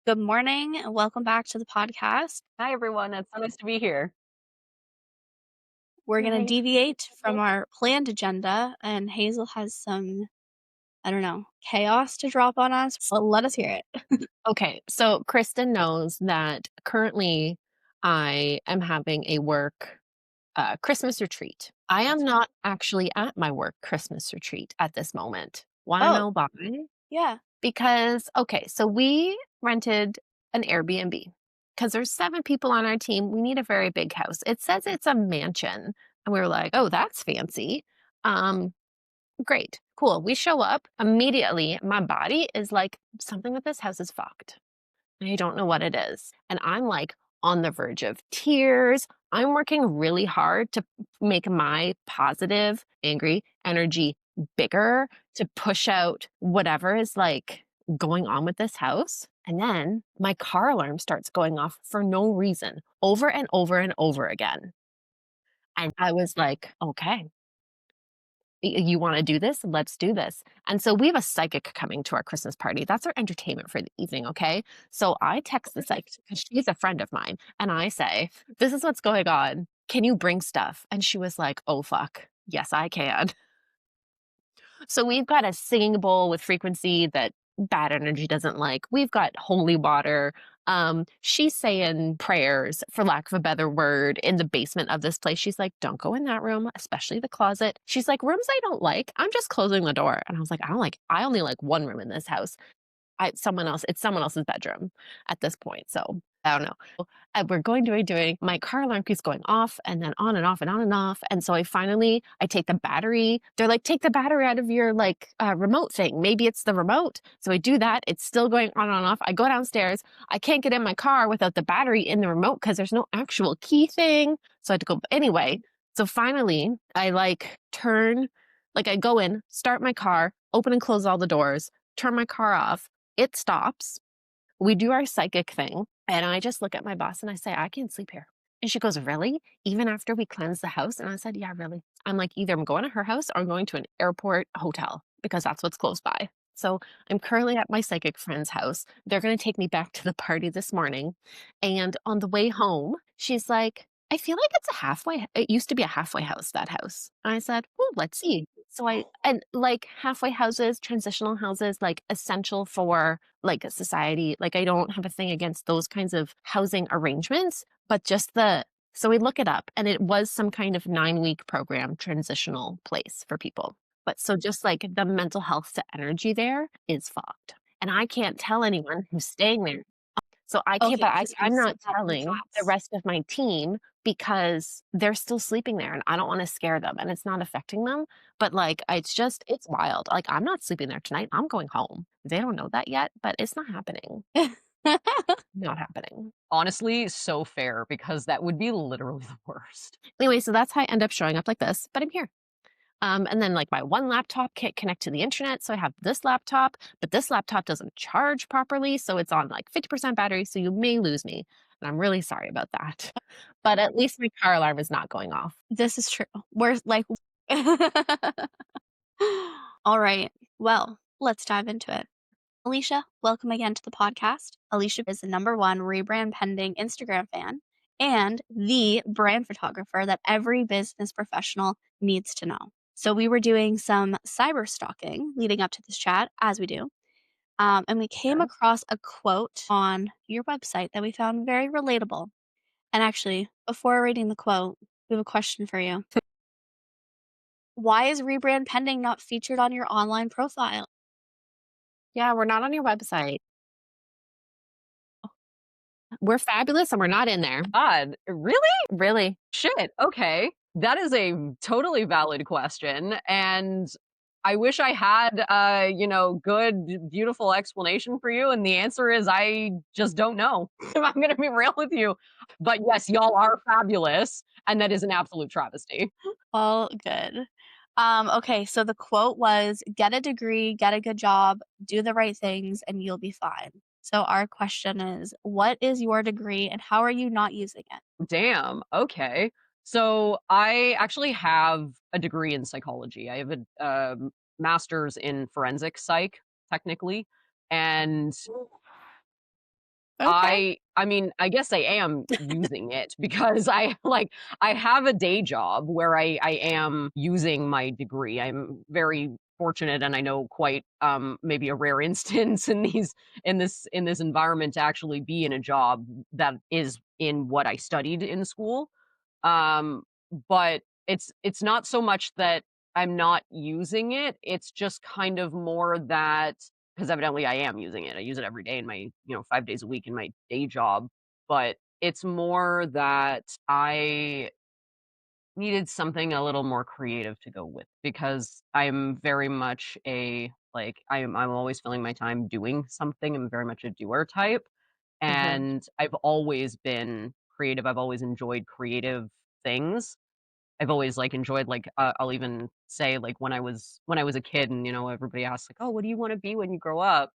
Good morning and welcome back to the podcast. Hi, everyone. It's so nice to be here. We're going to Hi. deviate from our planned agenda, and Hazel has some, I don't know, chaos to drop on us. Well, let us hear it. Okay, so Kristen knows that currently I am having a work Christmas retreat. I am not actually at my work Christmas retreat at this moment. Want to Oh, know why? yeah. Because, okay, so we rented an Airbnb because there's 7 people on our team. We need a very big house. It says it's a mansion. And we were like, oh, that's fancy. Um, Great, cool. We show up immediately. My body is like, something with this house is fucked. And I don't know what it is. And I'm like on the verge of tears. I'm working really hard to make my positive, angry energy bigger to push out whatever is like going on with this house. And then my car alarm starts going off for no reason over and over and over again. And I was like, okay, you want to do this? Let's do this. And so we have a psychic coming to our Christmas party. That's our entertainment for the evening. Okay. So I text the psychic because she's a friend of mine. And I say, this is what's going on. Can you bring stuff? And she was like, oh, fuck. Yes, I can. So we've got a singing bowl with frequency that bad energy doesn't like. We've got holy water. She's saying prayers, for lack of a better word, in the basement of this place. She's like, don't go in that room, especially the closet. She's like, rooms I don't like, I'm just closing the door. And I was like, I only like one room in this house. It's someone else's bedroom at this point. So I don't know. We're doing. My car alarm keeps going off and then on and off and on and off. And so I take the battery. They're like, take the battery out of your remote thing. Maybe it's the remote. So I do that. It's still going on and off. I go downstairs. I can't get in my car without the battery in the remote because there's no actual key thing. So I had to go anyway. So finally, I go in, start my car, open and close all the doors, turn my car off. It stops. We do our psychic thing. And I just look at my boss and I say, I can't sleep here. And she goes, really? Even after we cleanse the house? And I said, yeah, really. I'm like, either I'm going to her house or I'm going to an airport hotel because that's what's close by. So I'm currently at my psychic friend's house. They're going to take me back to the party this morning. And on the way home, she's like, I feel like it used to be a halfway house, that house. And I said, well, let's see. And like halfway houses, transitional houses, like essential for like a society. Like I don't have a thing against those kinds of housing arrangements, but so we look it up and it was some kind of 9-week program, transitional place for people. But so just like the mental health to energy there is fucked. And I can't tell anyone who's staying there. So I can't, Okay, but because you I'm said not that in telling the class. rest of my team because they're still sleeping there and I don't want to scare them and it's not affecting them. But like, it's wild. Like, I'm not sleeping there tonight. I'm going home. They don't know that yet, but it's not happening. Not happening. Honestly, so fair because that would be literally the worst. Anyway, so that's how I end up showing up like this, but I'm here. And then like my one laptop can't connect to the internet. So I have this laptop, but this laptop doesn't charge properly. So it's on like 50% battery. So you may lose me. And I'm really sorry about that. But at least my car alarm is not going off. This is true. We're like, all right. Well, let's dive into it. Alicia, welcome again to the podcast. Alicia is the number one rebrand pending Instagram fan and the brand photographer that every business professional needs to know. So we were doing some cyber stalking leading up to this chat, as we do. And we came Sure. across a quote on your website that we found very relatable. And actually, before reading the quote, we have a question for you. Why is rebrand pending not featured on your online profile? Yeah, we're not on your website. We're fabulous and we're not in there. God, really? Really. Shit. Okay. That is a totally valid question. And I wish I had good, beautiful explanation for you. And the answer is I just don't know. If I'm gonna be real with you. But yes, y'all are fabulous. And that is an absolute travesty. All good. Okay, so the quote was get a degree, get a good job, do the right things, and you'll be fine. So our question is, what is your degree and how are you not using it? Damn. Okay. So I actually have a degree in psychology. I have a master's in forensic psych, technically. And Okay. I mean, I guess I am using it because I have a day job where I am using my degree. I'm very fortunate and I know quite maybe a rare instance in this environment to actually be in a job that is in what I studied in school. Um but it's not so much that I'm not using it. It's just kind of more that because evidently I am using it. I use it every day in my, 5 days a week in my day job, but it's more that I needed something a little more creative to go with because I'm very much I'm always filling my time doing something. I'm very much a doer type, Mhm. and I've always been creative. I've always enjoyed creative things. I've always, enjoyed, I'll even say, when I was a kid and, everybody asks, like, "Oh, what do you wanna be when you grow up?"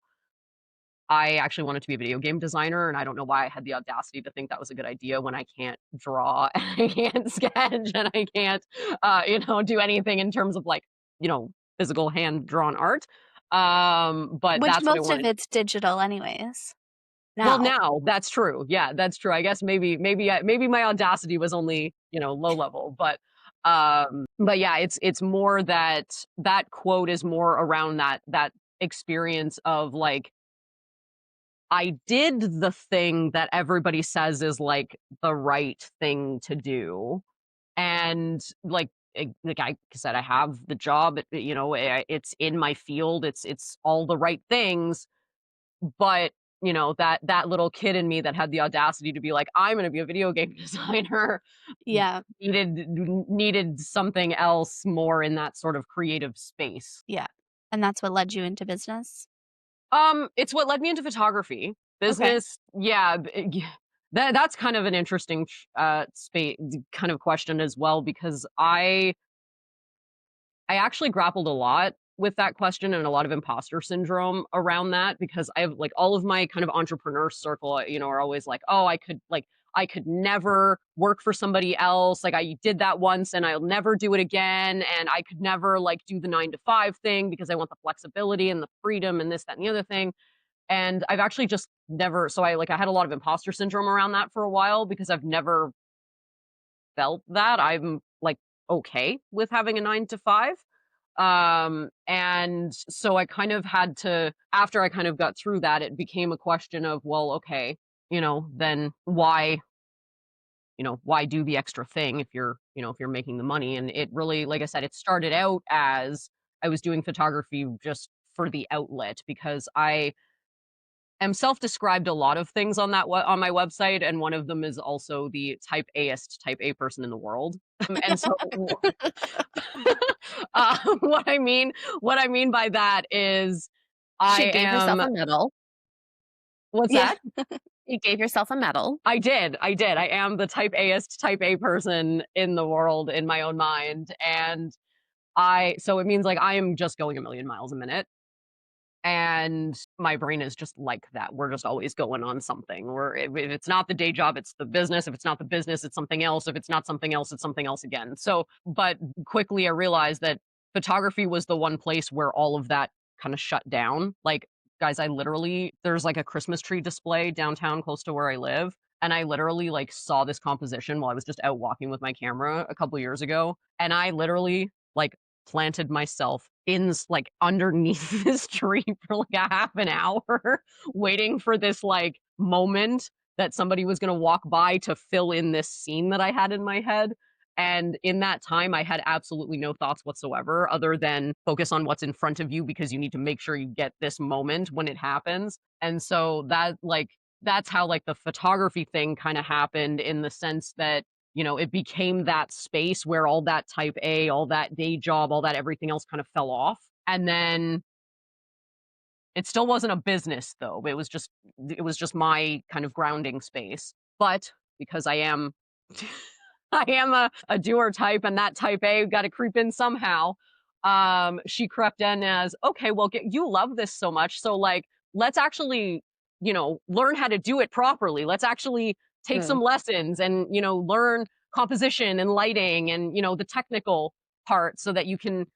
I actually wanted to be a video game designer, and I don't know why I had the audacity to think that was a good idea when I can't draw, and I can't sketch, and I can't, do anything in terms of, you know, physical hand-drawn art. But Which that's what I most of wanted. it's digital anyways, Well, now. now, that's true. Yeah, that's true. I guess maybe my audacity was only, low level, but yeah, it's more that that quote is more around that experience of, I did the thing that everybody says is, the right thing to do, and, like I said, I have the job, it's in my field, it's all the right things, but, that little kid in me that had the audacity to be like, "I'm gonna be a video game designer," Yeah, needed something else more in that sort of creative space. yeah, and that's what led you into business? It's what led me into photography. Okay. Business, yeah, that's kind of an interesting kind of question as well because I actually grappled a lot with that question and a lot of imposter syndrome around that because I have all of my kind of entrepreneur circle, are always like, "Oh, I could never work for somebody else. Like I did that once and I'll never do it again. And I could never do the 9 to 5 thing because I want the flexibility and the freedom and this, that, and the other thing." And I've actually just never, so I had a lot of imposter syndrome around that for a while because I've never felt that. I'm okay with having a 9 to 5. And so I kind of had to, after I kind of got through that, it became a question of, well, okay, then why do the extra thing if you're making the money? And it really, like I said, it started out as I was doing photography just for the outlet because I am self-described a lot of things on on my website, and one of them is also the type A-est type A person in the world. And so what I mean by that is She I gave herself am a medal. what's Yeah. that? You gave yourself a medal. I did. I am the type A-est type A person in the world in my own mind, and I so it means I am just going a million miles a minute. And my brain is just like that. We're just always going on something. Or if it's not the day job, it's the business. If it's not the business, it's something else. If it's not something else, it's something else again. So, but quickly I realized that photography was the one place where all of that kind of shut down. Guys, there's a Christmas tree display downtown close to where I live. And I literally saw this composition while I was just out walking with my camera a couple years ago. And I literally planted myself underneath this tree for a half an hour waiting for this moment that somebody was going to walk by to fill in this scene that I had in my head. And in that time I had absolutely no thoughts whatsoever other than focus on what's in front of you because you need to make sure you get this moment when it happens. And so that's how the photography thing kind of happened in the sense that it became that space where all that type A, all that day job, all that everything else kind of fell off. And then it still wasn't a business though. It was just my kind of grounding space. But because I am I am a doer type and that type A got to creep in somehow. She crept in as, okay, well, you love this so much. So let's actually, learn how to do it properly. Let's actually take Mm. some lessons and, learn composition and lighting and, the technical part so that you can,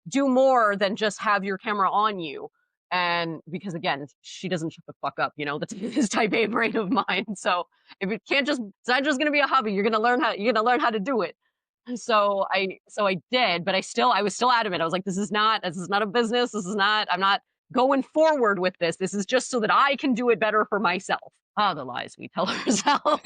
do more than just have your camera on you. And because again, she doesn't shut the fuck up, that's this type A brain of mine. So if it can't just, it's not just gonna be a hobby. You're gonna learn how to do it. So I did, but I was still adamant. I was like, this is not a business. I'm not going forward with this. This is just so that I can do it better for myself. Ah, the lies we tell ourselves.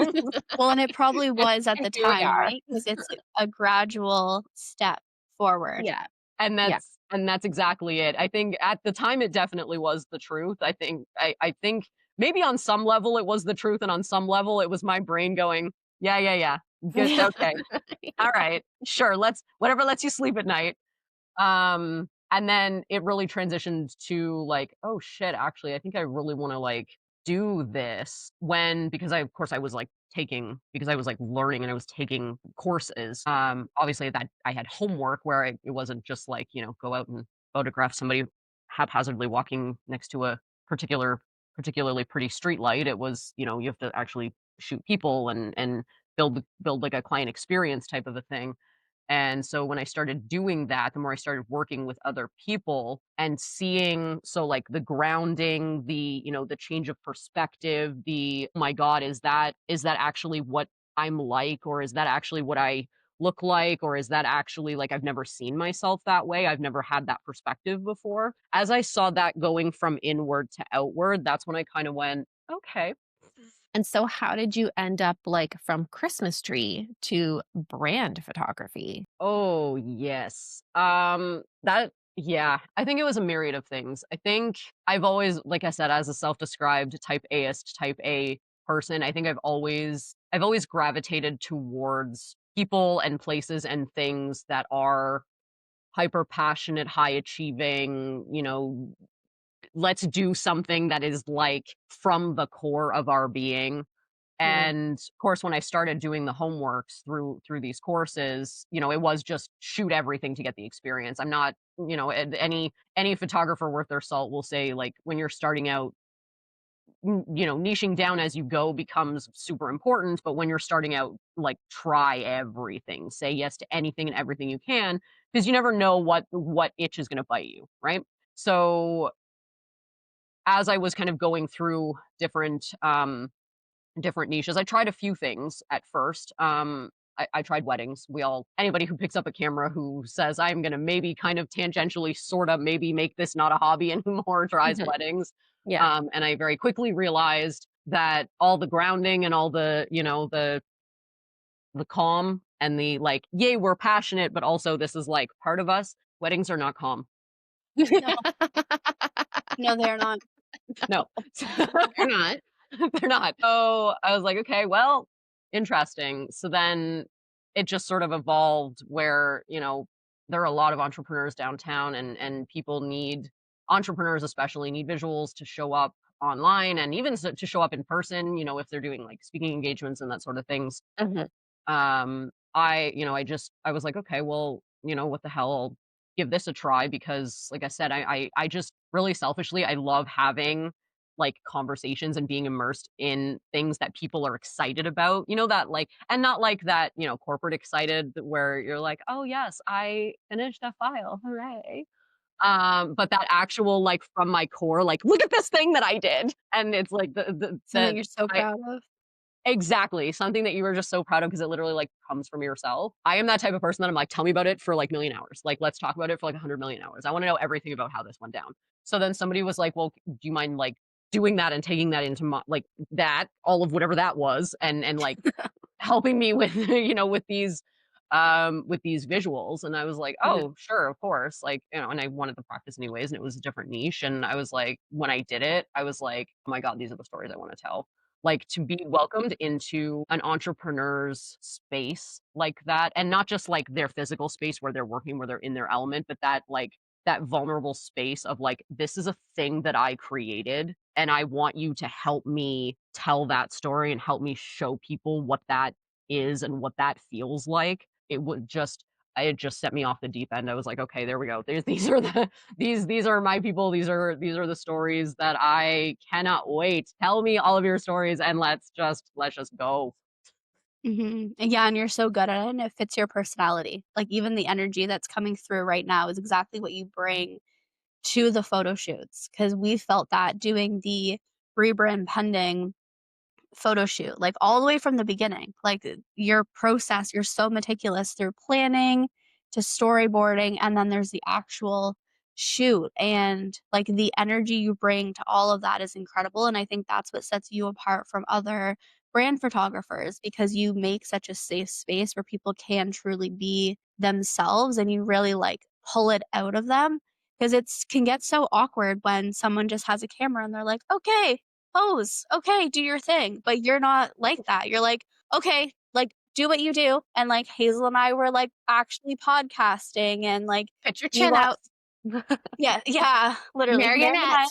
Well, and it probably was at And the here we time, are. right? Because it's a gradual step forward. Yeah. And Yeah. that's exactly it. I think at the time it definitely was the truth. I think maybe on some level it was the truth, and on some level it was my brain going, yeah, yeah, yeah. Good. Okay. All right. Sure. Let's whatever lets you sleep at night. And then it really transitioned to like, oh shit, actually, I think I really want to like do this because I, of course, I was like because I was like learning and I was taking courses. Obviously that I had homework where it wasn't just like, go out and photograph somebody haphazardly walking next to a particularly pretty street light. It was, you have to actually shoot people and build like a client experience type of a thing. And so when I started doing that, the more I started working with other people and seeing, so like the grounding, the change of perspective, oh my God, is that actually what I'm like? Or is that actually what I look like? Or is that actually like I've never seen myself that way? I've never had that perspective before. As I saw that going from inward to outward, that's when I kind of went, okay. And so how did you end up like from Christmas tree to brand photography? Oh, yes. That yeah, I think it was a myriad of things. I think I've always, like I said, as a self-described type Aist, type A person, I think I've always gravitated towards people and places and things that are hyper passionate, high achieving, let's do something that is like from the core of our being. Mm, And of course, when I started doing the homeworks through these courses, it was just shoot everything to get the experience. I'm not, any photographer worth their salt will say like when you're starting out, niching down as you go becomes super important. But when you're starting out, like try everything, say yes to anything and everything you can, because you never know what itch is going to bite you, right? So as I was kind of going through different niches. I tried a few things at first. I tried weddings. Anybody who picks up a camera who says I'm going to maybe kind of tangentially, sort of, maybe make this not a hobby anymore, tries mhm. weddings. Yeah. And I very quickly realized that all the grounding and all the calm and the like, yay, we're passionate, but also this is like part of us. Weddings are not calm. No, no, they're not. No. They're not. They're not. So I was like, okay, well, interesting. So then it just sort of evolved where, there are a lot of entrepreneurs downtown and entrepreneurs especially need visuals to show up online and even to show up in person, if they're doing like speaking engagements and that sort of things. Mhm. I was like, okay, well, what the hell? I'll give this a try because, like I said, I just really selfishly, I love having like conversations and being immersed in things that people are excited about, that like, and not like that, corporate excited where you're like, oh yes, I finished a file. Hooray. But that actual, like from my core, like, look at this thing that I did. And it's like Something you're so proud of. exactly, something that you were just so proud of because it literally, like, comes from yourself. I am that type of person that I'm like, "Tell me about it for, like, million hours. Like, let's talk about it for, like, 100,000,000 hours. I wanna know everything about how this went down." So then somebody was like, "Well, do you mind, like, doing that and taking that into like, that, all of whatever that was, and, like, helping me with, with these visuals?" And I was like, Mhm. "Oh, sure, of course." Like, and I wanted to practice anyways, and it was a different niche, and I was like when I did it, I was like, "Oh my god, these are the stories I wanna tell." Like, to be welcomed into an entrepreneur's space like that, and not just, like, their physical space where they're working, where they're in their element, but that, like, that vulnerable space of, like, "This is a thing that I created, and I want you to help me tell that story and help me show people what that is and what that feels like." It just set me off the deep end. I was like, "Okay, there we go. These are these are my people. These are the stories that I cannot wait. Tell me all of your stories and let's just go." Mhm. Yeah, and you're so good at it, and it fits your personality. Like, even the energy that's coming through right now is exactly what you bring to the photo shoots because we felt that doing the rebrand pending photo shoot, like, all the way from the beginning. Like, your process, you're so meticulous through planning to storyboarding, and then there's the actual shoot, and, like, the energy you bring to all of that is incredible, and I think that's what sets you apart from other brand photographers because you make such a safe space where people can truly be themselves, and you really, like, pull it out of them because it's can get so awkward when someone just has a camera and they're like, "Okay, pose. Okay, do your thing." But you're not like that. You're like, "Okay, like, do what you do." And, like, Hazel and I were, like, actually podcasting and, like, Put your you chin got out. yeah, literally, Marionette.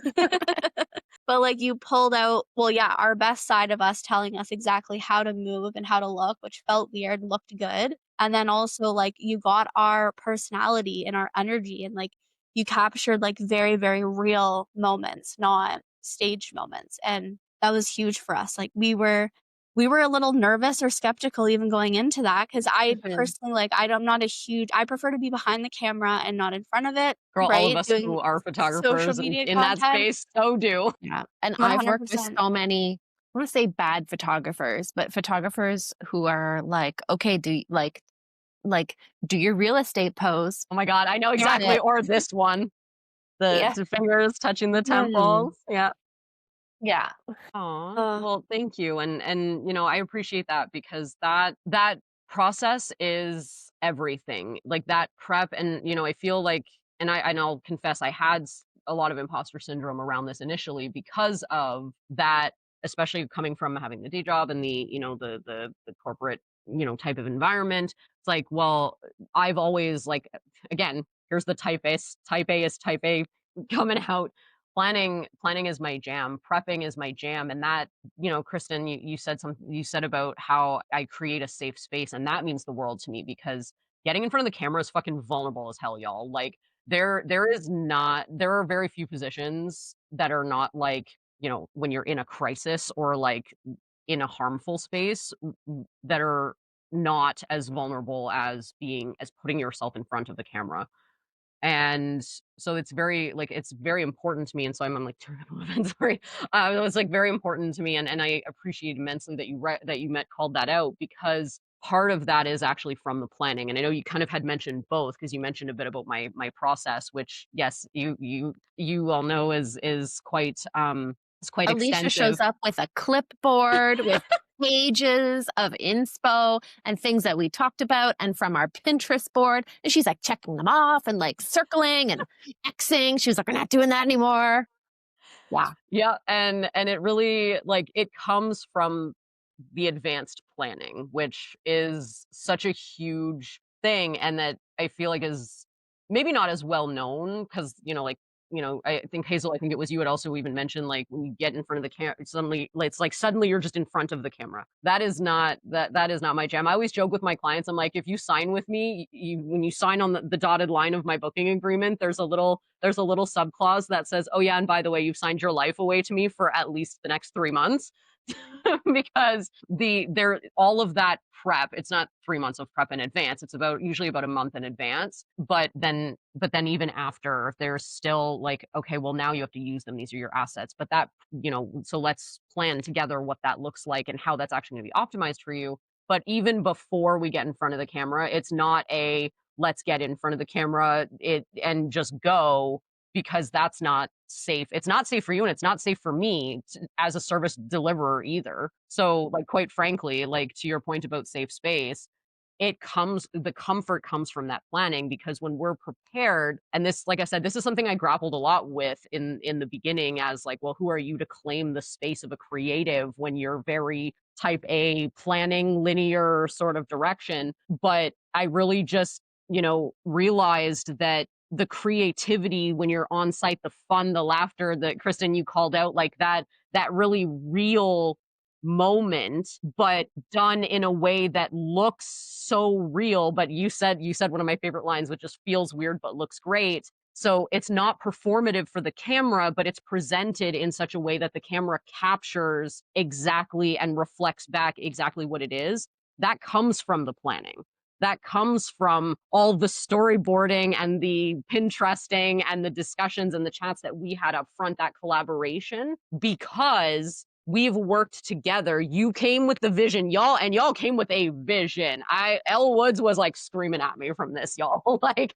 marionette. But, like, you pulled out well, yeah, our best side of us telling us exactly how to move and how to look, which felt weird, looked good. And then also, like, you got our personality and our energy and, like, you captured, like, very, very real moments, not staged moments, and that was huge for us. Like, we were a little nervous or skeptical even going into that because I Mhm. personally, like, I'm not a huge I prefer to be behind the camera and not in front of it, Girl, all of right? us Doing who are social photographers media in that content. space so do. Yeah, and I've worked with 100%. so many, I wanna say bad photographers, but photographers who are like, "Okay, like, do your real estate pose. Oh my god, I know Got exactly, it." or this one, Yeah. the fingers touching the Mm. temples, yeah. Yeah. Aw, Uh, well, thank you, and, I appreciate that because that process is everything, like, that prep and, I feel like and I'll confess I had a lot of imposter syndrome around this initially because of that, especially coming from having the day job and the corporate, type of environment. It's like, well, I've always, like, again, here's the type A is type A coming out. Planning is my jam, prepping is my jam, and that, Kristen, you said about how I create a safe space, and that means the world to me because getting in front of the camera is fucking vulnerable as hell, y'all. Like, there are very few positions that are not like, when you're in a crisis or, like, in a harmful space, that are not as vulnerable as putting yourself in front of the camera. And so it's very important to me, and so I'm like, turning up a little sorry. It was, like, very important to me, and I appreciate immensely that you met called that out because part of that is actually from the planning, and I know you kind of had mentioned both because you mentioned a bit about my process, which, yes, you all know is quite Alicia shows extensive. up with a clipboard with pages of inspo and things that we talked about and from our Pinterest board, and she's, like, checking them off and, like, circling and Xing. She was like, "We're not doing that anymore." Yeah. Yeah, and it really, like, it comes from the advanced planning, which is such a huge thing and that I feel like is maybe not as well known because, like, I think Hazel, I think it was you had also even mentioned, like, when you get in front of the camera, suddenly, like, it's like suddenly you're just in front of the camera. That is not my jam. I always joke with my clients, I'm like, if you sign with me, when you sign on the dotted line of my booking agreement, there's a little subclause that says, oh yeah, and by the way, you've signed your life away to me for at least the next 3 months. Because there all of that prep, it's not 3 months of prep in advance, it's usually about a month in advance, but then even after, there's still like, okay, well, now you have to use them, these are your assets, but so let's plan together what that looks like and how that's actually gonna be optimized for you. But even before we get in front of the camera, it's not a, "Let's get in front of the camera, and just go," because that's not safe. It's not safe for you and it's not safe for me as a service deliverer either. So, like, quite frankly, like, to your point about safe space, the comfort comes from that planning because when we're prepared, and this, like I said, this is something I grappled a lot with in the beginning as like, well, who are you to claim the space of a creative when you're very type A planning linear sort of direction. But I really just, realized that the creativity when you're on site, the fun, the laughter that Kristen you called out, like that really real moment, but done in a way that looks so real. But you said one of my favorite lines, which just feels weird but looks great. So it's not performative for the camera, but it's presented in such a way that the camera captures exactly and reflects back exactly what it is. That comes from the planning. that comes from all the storyboarding and the Pinteresting and the discussions and the chats that we had up front, that collaboration, because we've worked together. You came with the vision, y'all, and y'all came with a vision. Elle Woods was like screaming at me from this, y'all. Like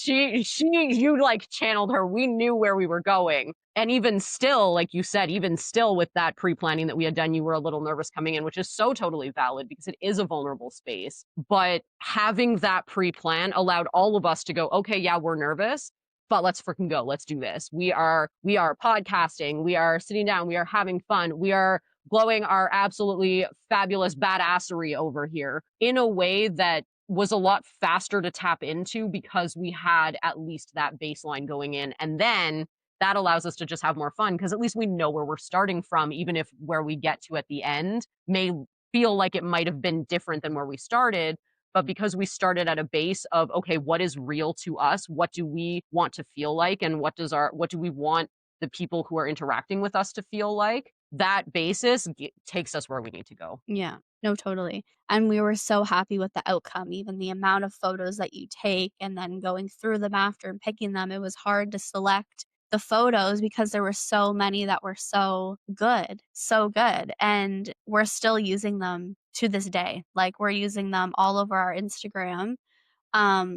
you like channeled her. We knew where we were going. And even still, like you said, even still with that pre-planning that we had done, you were a little nervous coming in, which is so totally valid because it is a vulnerable space. But having that pre-plan allowed all of us to go, okay, yeah, we're nervous, but let's freaking go. Let's do this. We are podcasting. We are sitting down. We are having fun. We are blowing our absolutely fabulous badassery over here in a way that was a lot faster to tap into because we had at least that baseline going in. And then that allows us to just have more fun because at least we know where we're starting from, even if where we get to at the end may feel like it might have been different than where we started. But because we started at a base of, okay, what is real to us? What do we want to feel like? And what do we want the people who are interacting with us to feel like? That basis takes us where we need to go. Yeah. No, totally. And we were so happy with the outcome, even the amount of photos that you take and then going through them after and picking them. It was hard to select the photos because there were so many that were so good, so good. And we're still using them to this day. Like we're using them all over our Instagram.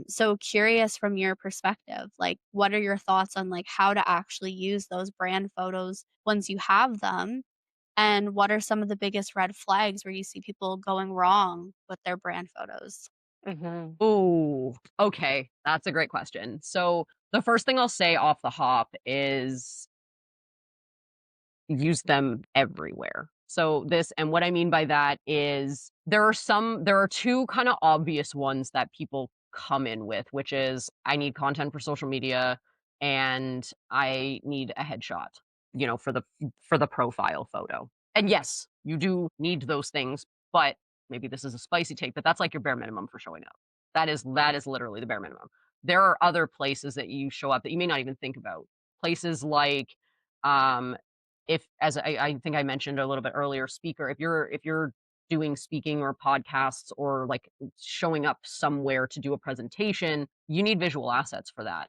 So curious from your perspective, like what are your thoughts on like how to actually use those brand photos once you have them? And what are some of the biggest red flags where you see people going wrong with their brand photos? Mhm. Ooh, okay. That's a great question. So the first thing I'll say off the hop is use them everywhere. So this and what I mean by that is there are two kind of obvious ones that people come in with, which is I need content for social media and I need a headshot, for the profile photo. And yes, you do need those things, but maybe this is a spicy take, but that's like your bare minimum for showing up. That is literally the bare minimum. There are other places that you show up that you may not even think about. Places like um if as I think I mentioned a little bit earlier, speaker, if you're doing speaking or podcasts or like showing up somewhere to do a presentation, you need visual assets for that.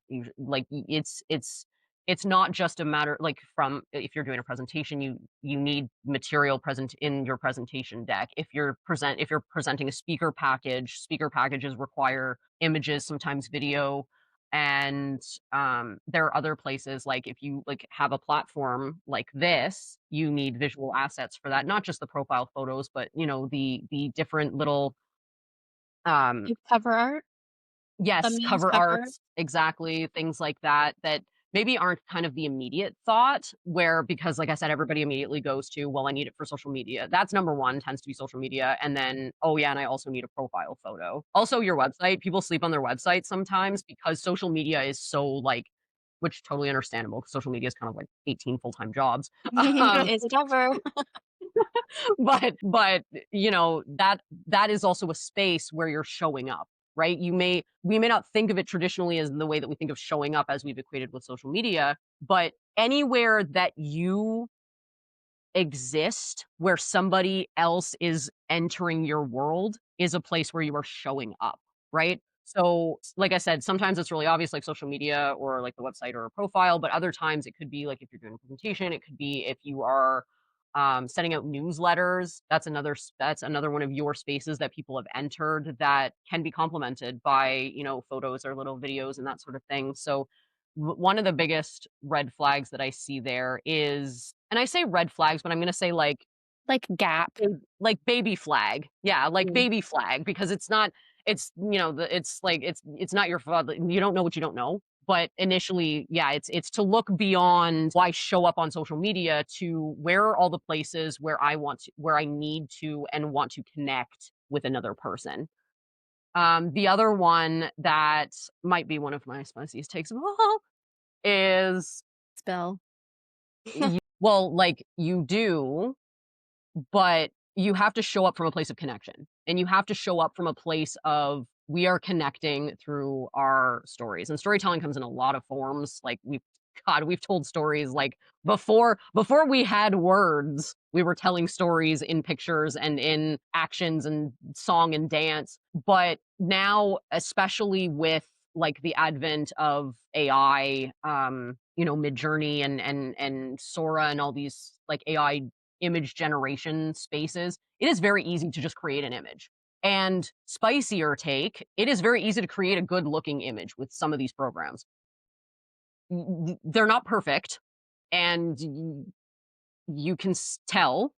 It's not just a matter like from if you're doing a presentation, you need material present in your presentation deck. If you're presenting a speaker packages require images, sometimes video, and there are other places like if you like have a platform like this, you need visual assets for that, not just the profile photos, but the different little um Like cover art, yes, thumbnails, cover cover art. arts, exactly, things like that that maybe aren't kind of the immediate thought where because like I said, everybody immediately goes to, well, I need it for social media. That's number one, tends to be social media. And then, oh yeah, and I also need a profile photo. Also your website. People sleep on their website sometimes because social media is so like which totally understandable because social media is kind of like 18 full-time jobs. Um, Is it ever? but that is also a space where you're showing up, right? We may not think of it traditionally as in the way that we think of showing up as we've equated with social media, but anywhere that you exist where somebody else is entering your world is a place where you are showing up, right? So, like I said, sometimes it's really obvious, like social media or like the website or a profile, but other times it could be like if you're doing a presentation, it could be if you are sending out newsletters. That's another one of your spaces that people have entered that can be complemented by photos or little videos and that sort of thing. So one of the biggest red flags that I see there is and I say red flags, but I'm gonna say Like Gap. like baby flag. Yeah, like Mm. baby flag because it's not it's not your fault. You don't know what you don't know. But initially, yeah, it's to look beyond why show up on social media to where are all the places where I need to and want to connect with another person. The other one that might be one of my spiciest takes of all is Spill. well, like you do, but you have to show up from a place of connection. And you have to show up from a place of we are connecting through our stories. And storytelling comes in a lot of forms. Like we've God, we've told stories like before we had words, we were telling stories in pictures and in actions and song and dance. But now, especially with like the advent of AI, Midjourney and Sora and all these like AI image generation spaces, it is very easy to just create an image. And spicier take, it is very easy to create a good looking image with some of these programs. They're not perfect, and you can tell,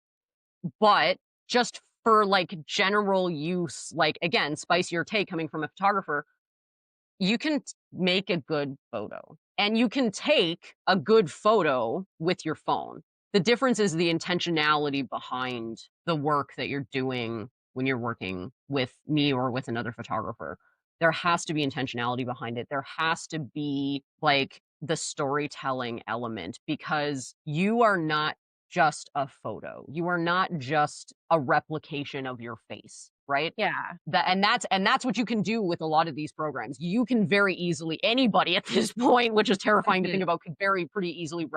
but just for like general use, like again, spicier take coming from a photographer, you can make a good photo and you can take a good photo with your phone. The difference is the intentionality behind the work that you're doing when you're working with me or with another photographer. There has to be intentionality behind it. There has to be like the storytelling element because you are not just a photo. You are not just a replication of your face, right? Yeah. That's what you can do with a lot of these programs. You can very easily anybody at this point, which is terrifying to Mhm. think about, could very pretty easily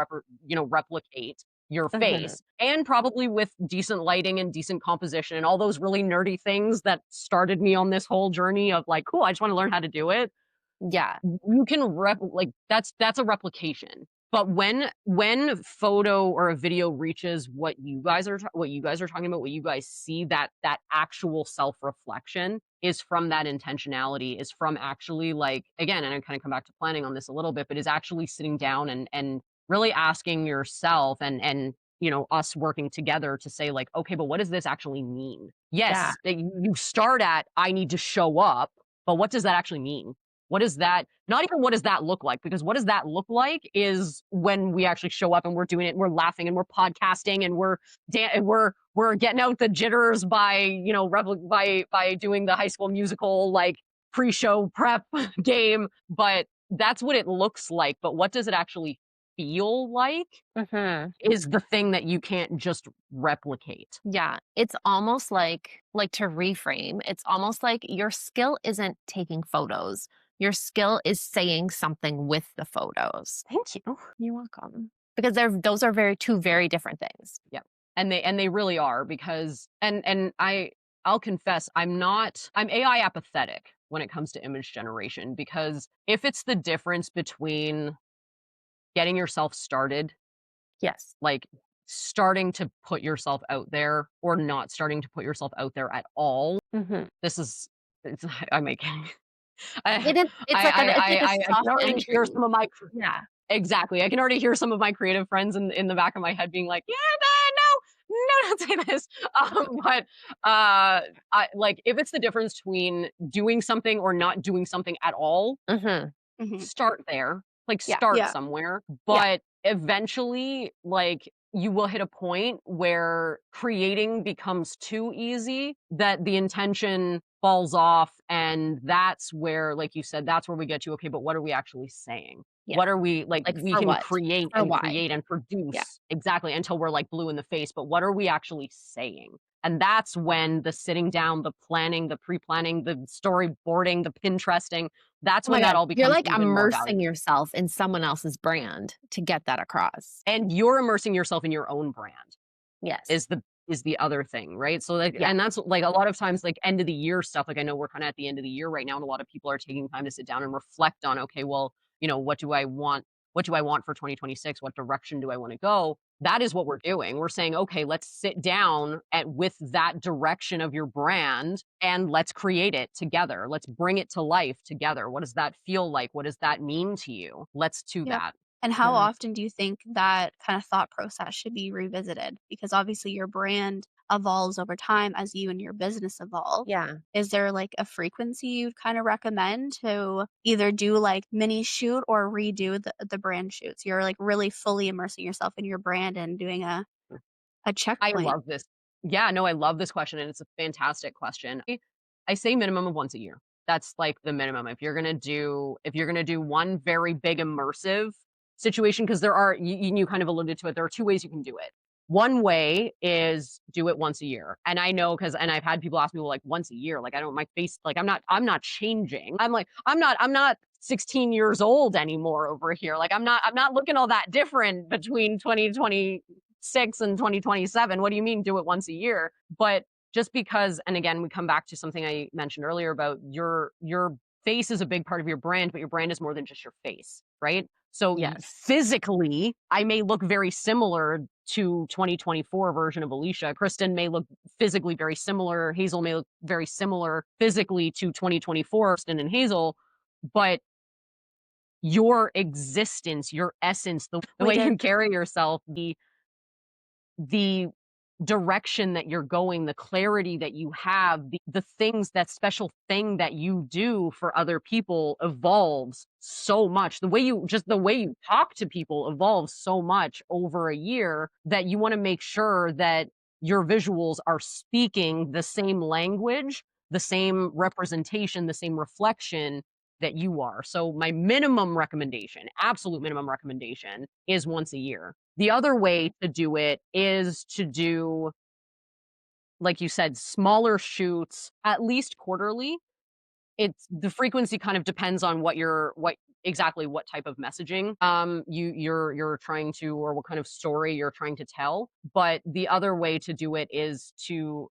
replicate your Mhm. face. And probably with decent lighting and decent composition and all those really nerdy things that started me on this whole journey of like, cool, I just want to learn how to do it. Yeah. You can like that's a replication. But when photo or a video reaches what you guys are talking about, what you guys see, that actual self-reflection is from that intentionality, is from actually like again, and I kind of come back to planning on this a little bit, but is actually sitting down and really asking yourself and us working together to say like, okay, but what does this actually mean? Yeah. Yes, that you start at I need to show up, but what does that actually mean? What is that? Not even what does that look like? Because what does that look like is when we actually show up and we're doing it and we're laughing and we're podcasting and we're getting out the jitters by by doing the High School Musical like pre-show prep game. But that's what it looks like. But what does it actually feel like Mhm. is the thing that you can't just replicate. Yeah, it's almost like to reframe, it's almost like your skill isn't taking photos. Your skill is saying something with the photos. Thank you. You're welcome. Because those are two very different things. Yeah. And they really are because I'll confess I'm AI apathetic when it comes to image generation because if it's the difference between getting yourself started, Yes. like starting to put yourself out there or not starting to put yourself out there at all, Mhm. this is it's I'm making I It's like a I can soft already hear entry. some of my Yeah. exactly. I can already hear some of my creative friends in the back of my head being like, "Yeah, no, no, don't say this." But I like if it's the difference between doing something or not doing something at all, Mhm. Mhm. start there. Like Yeah. start Yeah. somewhere, Yeah. but eventually, like you will hit a point where creating becomes too easy that the intention falls off and that's where like you said that's where we get to okay but what are we actually saying, Yeah. what are we like Like we for can what? create For and why? create and Yeah. produce exactly until we're like blue in the face but what are we actually saying, and that's when the sitting down, the planning, the pre-planning, the storyboarding, the pinteresting, that's Oh my when that god. all You're becomes like even more immersing valuable, yourself in someone else's brand to get that across. and you're immersing yourself in your own brand Yes. is the other thing, right? So like Yeah. and that's like a lot of times like end of the year stuff, like I know we're kind of at the end of the year right now and a lot of people are taking time to sit down and reflect on okay, well, what do I want? What do I want for 2026? What direction do I want to go? That is what we're doing. We're saying, okay, let's sit down at with that direction of your brand and let's create it together. Let's bring it to life together. What does that feel like? What does that mean to you? Let's do Yep. that. And how Mhm. often do you think that kind of thought process should be revisited? Because obviously your brand evolves over time as you and your business evolve. Yeah. Is there like a frequency you'd kind of recommend to either do like mini shoot or redo the brand shoots? You're like really fully immersing yourself in your brand and doing a I checkpoint. love this. Yeah, no, I love this question, and it's a fantastic question. I say minimum of once a year. That's like the minimum. If you're gonna do one very big immersive situation, because there are you kind of alluded to it. There are two ways you can do it. One way is do it once a year, and I know because and I've had people ask me, well, like once a year, like I don't my face, like I'm not changing. I'm like I'm not 16 years old anymore over here. Like I'm not looking all that different between 2026 and 2027. What do you mean do it once a year? But just because, and again, we come back to something I mentioned earlier about your face is a big part of your brand, but your brand is more than just your face, right? So Yes. physically, I may look very similar to 2024 version of Alicia. Kristen may look physically very similar. Hazel may look very similar physically to 2024 Kristen and Hazel, but your existence, your essence, the We way did. you carry yourself, the direction that you're going, the clarity that you have, the things, that special thing that you do for other people evolves so much. The way you talk to people evolves so much over a year that you want to make sure that your visuals are speaking the same language, the same representation, the same reflection that you are. So my minimum recommendation, absolute minimum recommendation is once a year. The other way to do it is to do, like you said, smaller shoots at least quarterly. It's the frequency kind of depends on what exactly what type of messaging you're trying to, or what kind of story you're trying to tell. But the other way to do it is to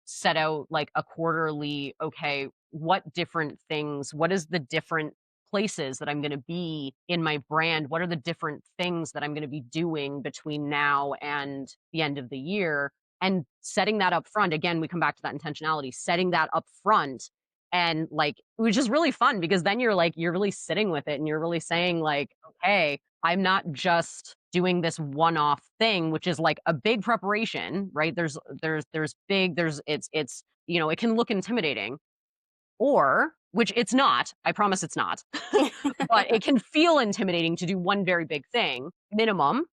set out like a quarterly, okay, what is the different places that I'm going to be in my brand? What are the different things that I'm going to be doing between now and the end of the year? And setting that up front, again, we come back to that intentionality, setting that up front, and like, which is really fun because then you're really sitting with it and you're really saying like, okay, I'm not just doing this one-off thing, which is like a big preparation, right? There's big, it's, it can look intimidating, or which it's not, I promise it's not. But it can feel intimidating to do one very big thing, minimum,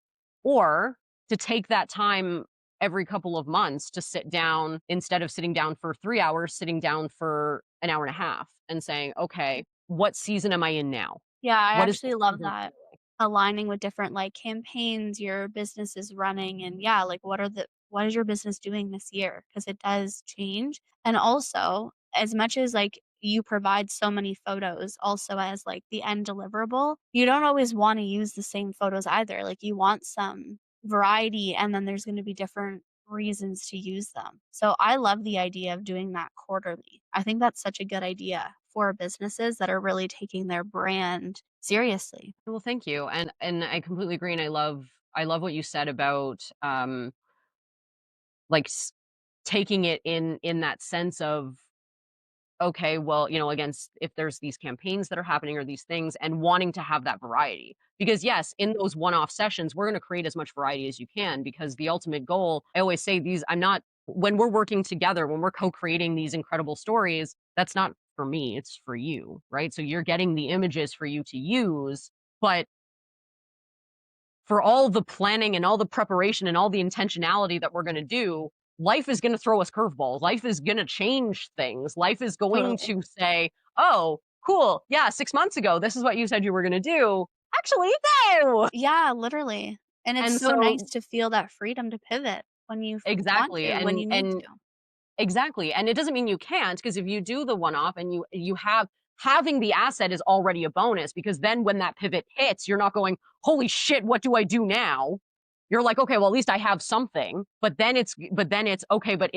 or to take that time every couple of months to sit down, instead of sitting down for 3 hours, sitting down for an hour and a half and saying, "Okay, what season am I in now? Yeah, I What is the actually love season that. feel like?" Aligning with different, like, campaigns your business is running and, yeah, like, what is your business doing this year? Because it does change, and also, as much as, like, you provide so many photos also as, like, the end deliverable, you don't always wanna use the same photos either, like, you want some variety, and then there's gonna be different reasons to use them. So, I love the idea of doing that quarterly. I think that's such a good idea for businesses that are really taking their brand seriously. Well, thank you, and I completely agree, and I love what you said about, like, taking it in that sense of, okay, well, again, if there's these campaigns that are happening or these things, and wanting to have that variety. Because yes, in those one-off sessions, we're going to create as much variety as you can, because the ultimate goal, I always say when we're working together, when we're co-creating these incredible stories, that's not for me, it's for you, right? So you're getting the images for you to use, but for all the planning and all the preparation and all the intentionality that we're going to do, life is going to throw us curveballs. Life is going to change things. Life is going Totally. to say, "Oh, cool. Yeah, 6 months ago, this is what you said you were going to do. Actually, no." Yeah, literally. And it's And so nice so to feel that freedom to pivot when you want exactly. to, when you need And to. exactly, and it doesn't mean you can't, because if you do the one-off and having the asset is already a bonus, because then when that pivot hits, you're not going, "Holy shit, what do I do now?" You're like, "Okay, well, at least I have something." But then it's, "Okay, but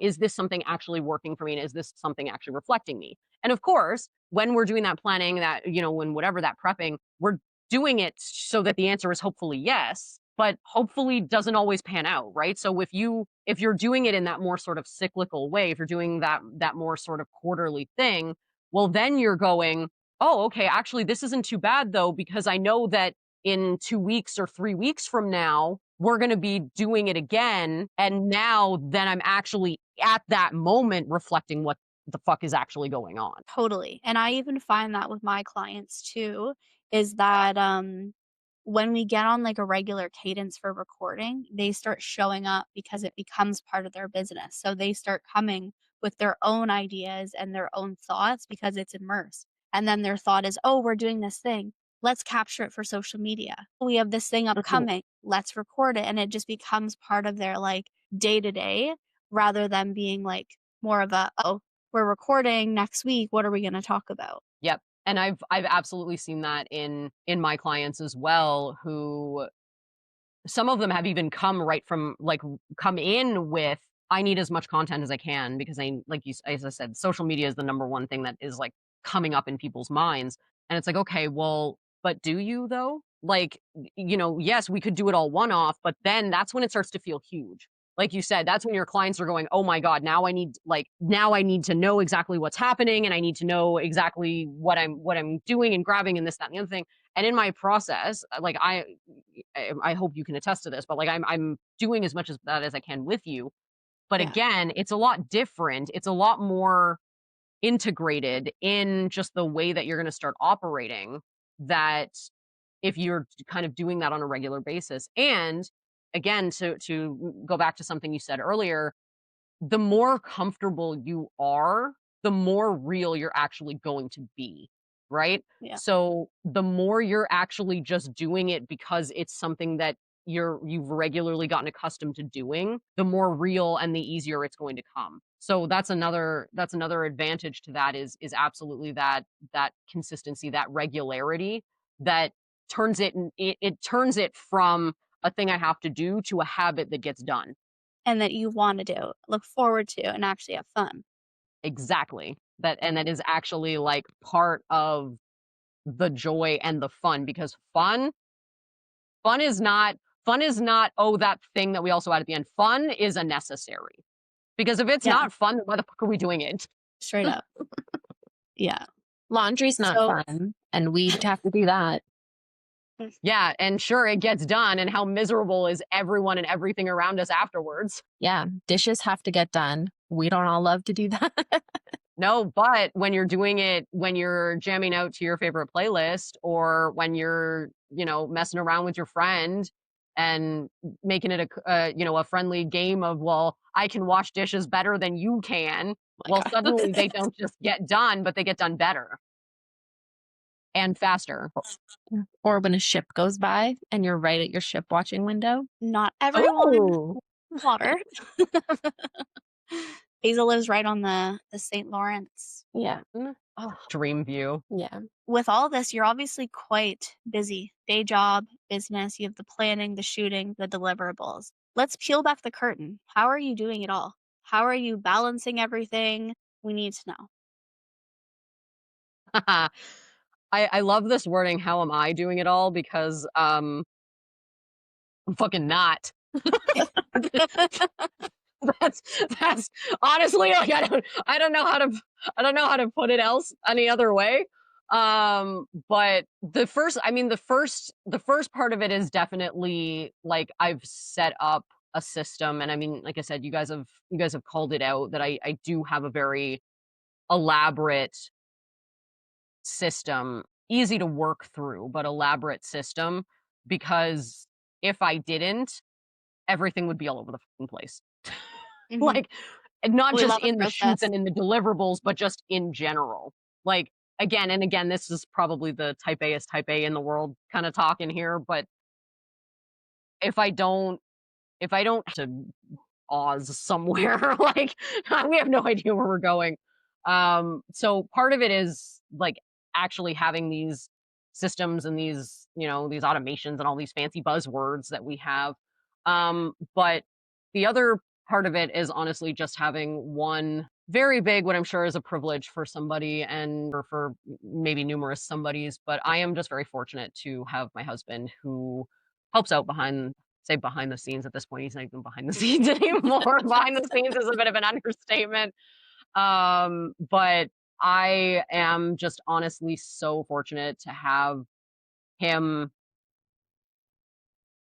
is this something actually working for me, and is this something actually reflecting me?" And of course, when we're doing that planning, when whatever that prepping, we're doing it so that the answer is hopefully yes, but hopefully doesn't always pan out, right? So if you're doing it in that more sort of cyclical way, if you're doing that more sort of quarterly thing, well, then you're going, "Oh, okay, actually this isn't too bad though, because I know that in 2 weeks or 3 weeks from now, we're going to be doing it again, and now then I'm actually at that moment reflecting what the fuck is actually going on." Totally. And I even find that with my clients too, is that when we get on like a regular cadence for recording, they start showing up because it becomes part of their business. So they start coming with their own ideas and their own thoughts because it's immersed. And then their thought is, oh, we're doing this thing. Let's capture it for social media. We have this thing upcoming. Let's record it. And it just becomes part of their like day to day rather than being like more of a, oh, we're recording next week. What are we going to talk about? Yep. And I've absolutely seen that in my clients as well, who some of them have even come right from like come in with, I need as much content as I can because I like you as I said, social media is the number one thing that is like coming up in people's minds. And it's like, okay, well, but do you though? Like, yes, we could do it all one off, but then that's when it starts to feel huge. Like you said, that's when your clients are going, "Oh my god, now I need to know exactly what's happening and I need to know exactly what I'm doing and grabbing and this, that, and the other thing." And in my process, like I hope you can attest to this, but like I'm doing as much as that as I can with you. But Yeah. again, it's a lot different. It's a lot more integrated in just the way that you're going to start operating, that if you're kind of doing that on a regular basis. And again, to go back to something you said earlier, the more comfortable you are, the more real you're actually going to be, right? Yeah. So the more you're actually just doing it because it's something that you've regularly gotten accustomed to doing, the more real and the easier it's going to come. So that's another advantage to that is absolutely that consistency, that regularity that it turns it from a thing I have to do to a habit that gets done. And that you wanna do, look forward to, and actually have fun. Exactly. That is actually, like, part of the joy and the fun, because fun is not "Oh, that thing that we also add at the end." Fun is a necessary, because if it's Yeah, not fun, then why the fuck are we doing it? straight up. Yeah. Laundry's not So fun, and we'd have to do that. mm, Yeah, and sure, it gets done, and how miserable is everyone and everything around us afterwards. Yeah, dishes have to get done. We don't all love to do that. No, but when you're doing it, when you're jamming out to your favorite playlist, or when you're, messing around with your friend and making it a friendly game of, well, I can wash dishes better than you can. My Well, god. suddenly they don't just get done, but they get done better and faster. Or when a ship goes by and you're right at your ship watching window. not everyone Oh, water. Hazel lives right on the St. Lawrence. Yeah. Oh, dream view. yeah. With all this, you're obviously quite busy. Day job, business, you have the planning, the shooting, the deliverables. Let's peel back the curtain. How are you doing it all? How are you balancing everything? We need to know. I love this wording. How am I doing it all? Because I'm fucking not. That's that's honestly, like, I don't know how to put it any other way. But the first part of it is definitely like I've set up a system, and I mean, like I said, you guys have called it out that I do have a very elaborate system, easy to work through, but elaborate system, because if I didn't, everything would be all over the fucking place. Mhm. Like, and not We just love a in the shoots process. and in the deliverables, but just in general. Like, again and again, this is probably the type A is type A in the world kind of talking here, but if I don't to Oz somewhere, like, we have no idea where we're going. So part of it is like actually having these systems and these automations and all these fancy buzzwords that we have. But the other part of it is honestly just having one very big, what I'm sure is a privilege for somebody, and or for maybe numerous somebodies, but I am just very fortunate to have my husband who helps out behind the scenes. At this point, he's not even behind the scenes anymore. Behind the scenes is a bit of an understatement. But I am just honestly so fortunate to have him.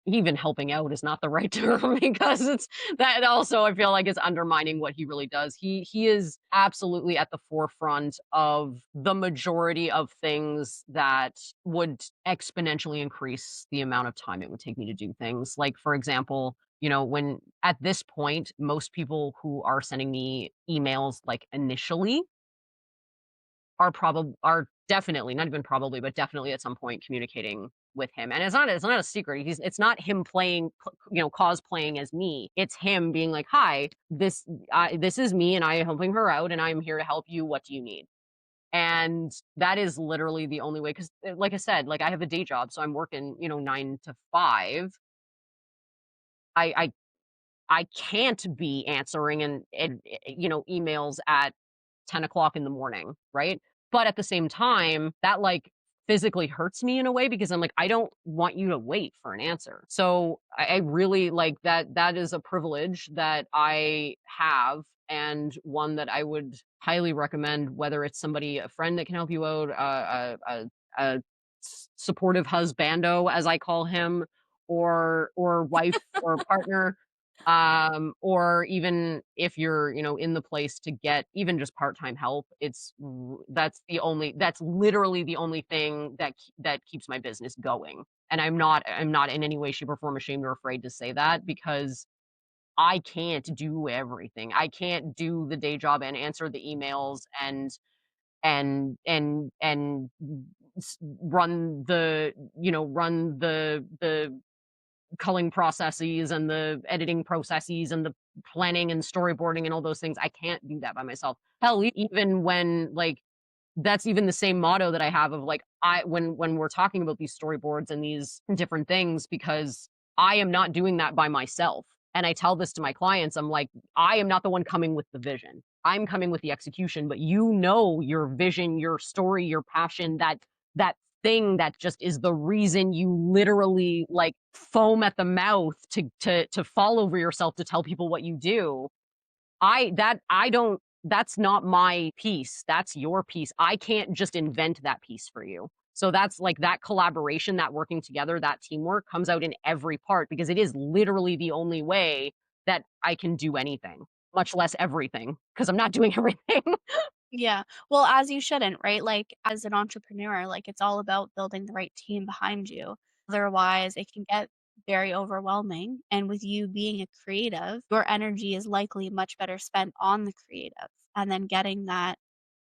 Even helping out is not the right term, because it's that also I feel like is undermining what he really does. He is absolutely at the forefront of the majority of things that would exponentially increase the amount of time it would take me to do things. Like, for example, when at this point, most people who are sending me emails, like, initially, are definitely, not even probably, but definitely at some point communicating with him. And it's not a secret. It's not him cosplaying as me. It's him being like, "Hi, this is me, and I am helping her out, and I'm here to help you. What do you need?" And that is literally the only way, because like I said, like, I have a day job, so I'm working, 9 to 5. I I I can't be answering emails at 10 o'clock in the morning, right? But at the same time, that, like, physically hurts me in a way, because I'm like, I don't want you to wait for an answer. So I really like that. That is a privilege that I have, and one that I would highly recommend, whether it's somebody, a friend that can help you out, supportive husbando, as I call him, or wife or partner, or even if you're, in the place to get even just part-time help. That's literally the only thing that keeps my business going. And I'm not in any way, shape, or form ashamed or afraid to say that, because I can't do everything. I can't do the day job and answer the emails and run the culling processes and the editing processes and the planning and storyboarding and all those things. I can't do that by myself. Hell, even when, like, that's even the same motto that I have of, like, when we're talking about these storyboards and these different things, because I am not doing that by myself. And I tell this to my clients. I'm like, I am not the one coming with the vision. I'm coming with the execution, but your vision, your story, your passion, that thing that just is the reason you literally, like, foam at the mouth to fall over yourself to tell people what you do. I don't That's not my piece, that's your piece. I can't just invent that piece for you. So that's, like, that collaboration, that working together, that teamwork comes out in every part, because it is literally the only way that I can do anything, much less everything, because I'm not doing everything. Yeah. Well, as you shouldn't, right? Like, as an entrepreneur, like, it's all about building the right team behind you. Otherwise, it can get very overwhelming. And with you being a creative, your energy is likely much better spent on the creative and then getting that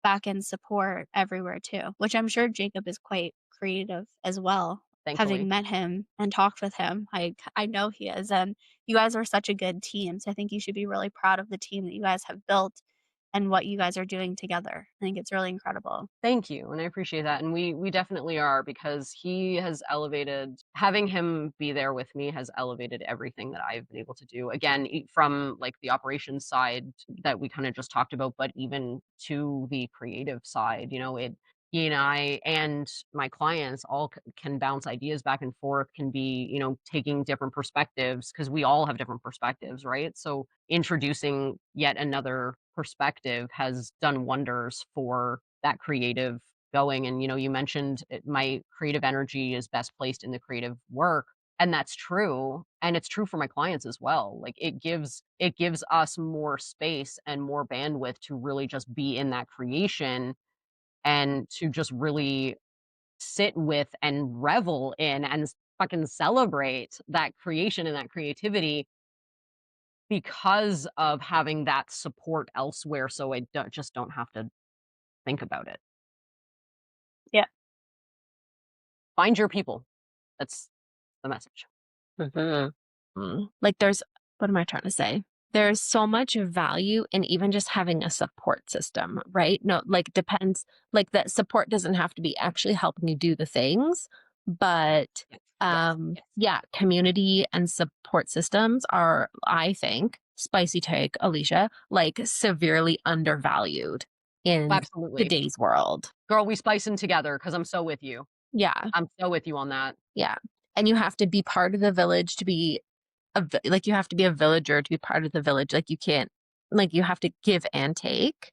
back end support everywhere too, which I'm sure Jacob is quite creative as well. Having Thankfully. met him and talked with him, I know he is, and you guys are such a good team, so I think you should be really proud of the team that you guys have built and what you guys are doing together. I think it's really incredible. Thank you, and I appreciate that, and we definitely are, because he has elevated having him be there with me has elevated everything that I've been able to do. Again, from, like, the operations side that we kinda just talked about, but even to the creative side, he and I and my clients all can bounce ideas back and forth, can be, taking different perspectives, because we all have different perspectives, right? So, introducing yet another perspective has done wonders for that creative going. And, you mentioned my creative energy is best placed in the creative work. And that's true. And it's true for my clients as well. Like, it gives us more space and more bandwidth to really just be in that creation, and to just really sit with and revel in and fucking celebrate that creation and that creativity, because of having that support elsewhere, so I don't have to think about it. Yeah. Find your people. That's the message. Mhm. Like, there's what am I trying to say? There's so much value in even just having a support system, right? No, like, depends, like, that support doesn't have to be actually helping you do the things, but, Yes, yes, yes. yeah, community and support systems are, I think, spicy take, Alicia, like, severely undervalued in Absolutely. today's world. Girl, we spicing together, because 'cause I'm so with you. Yeah, I'm so with you on that. yeah, and you have to be part of the village to be like, you have to be a villager to be part of the village, like, you can't, like, you have to give and take,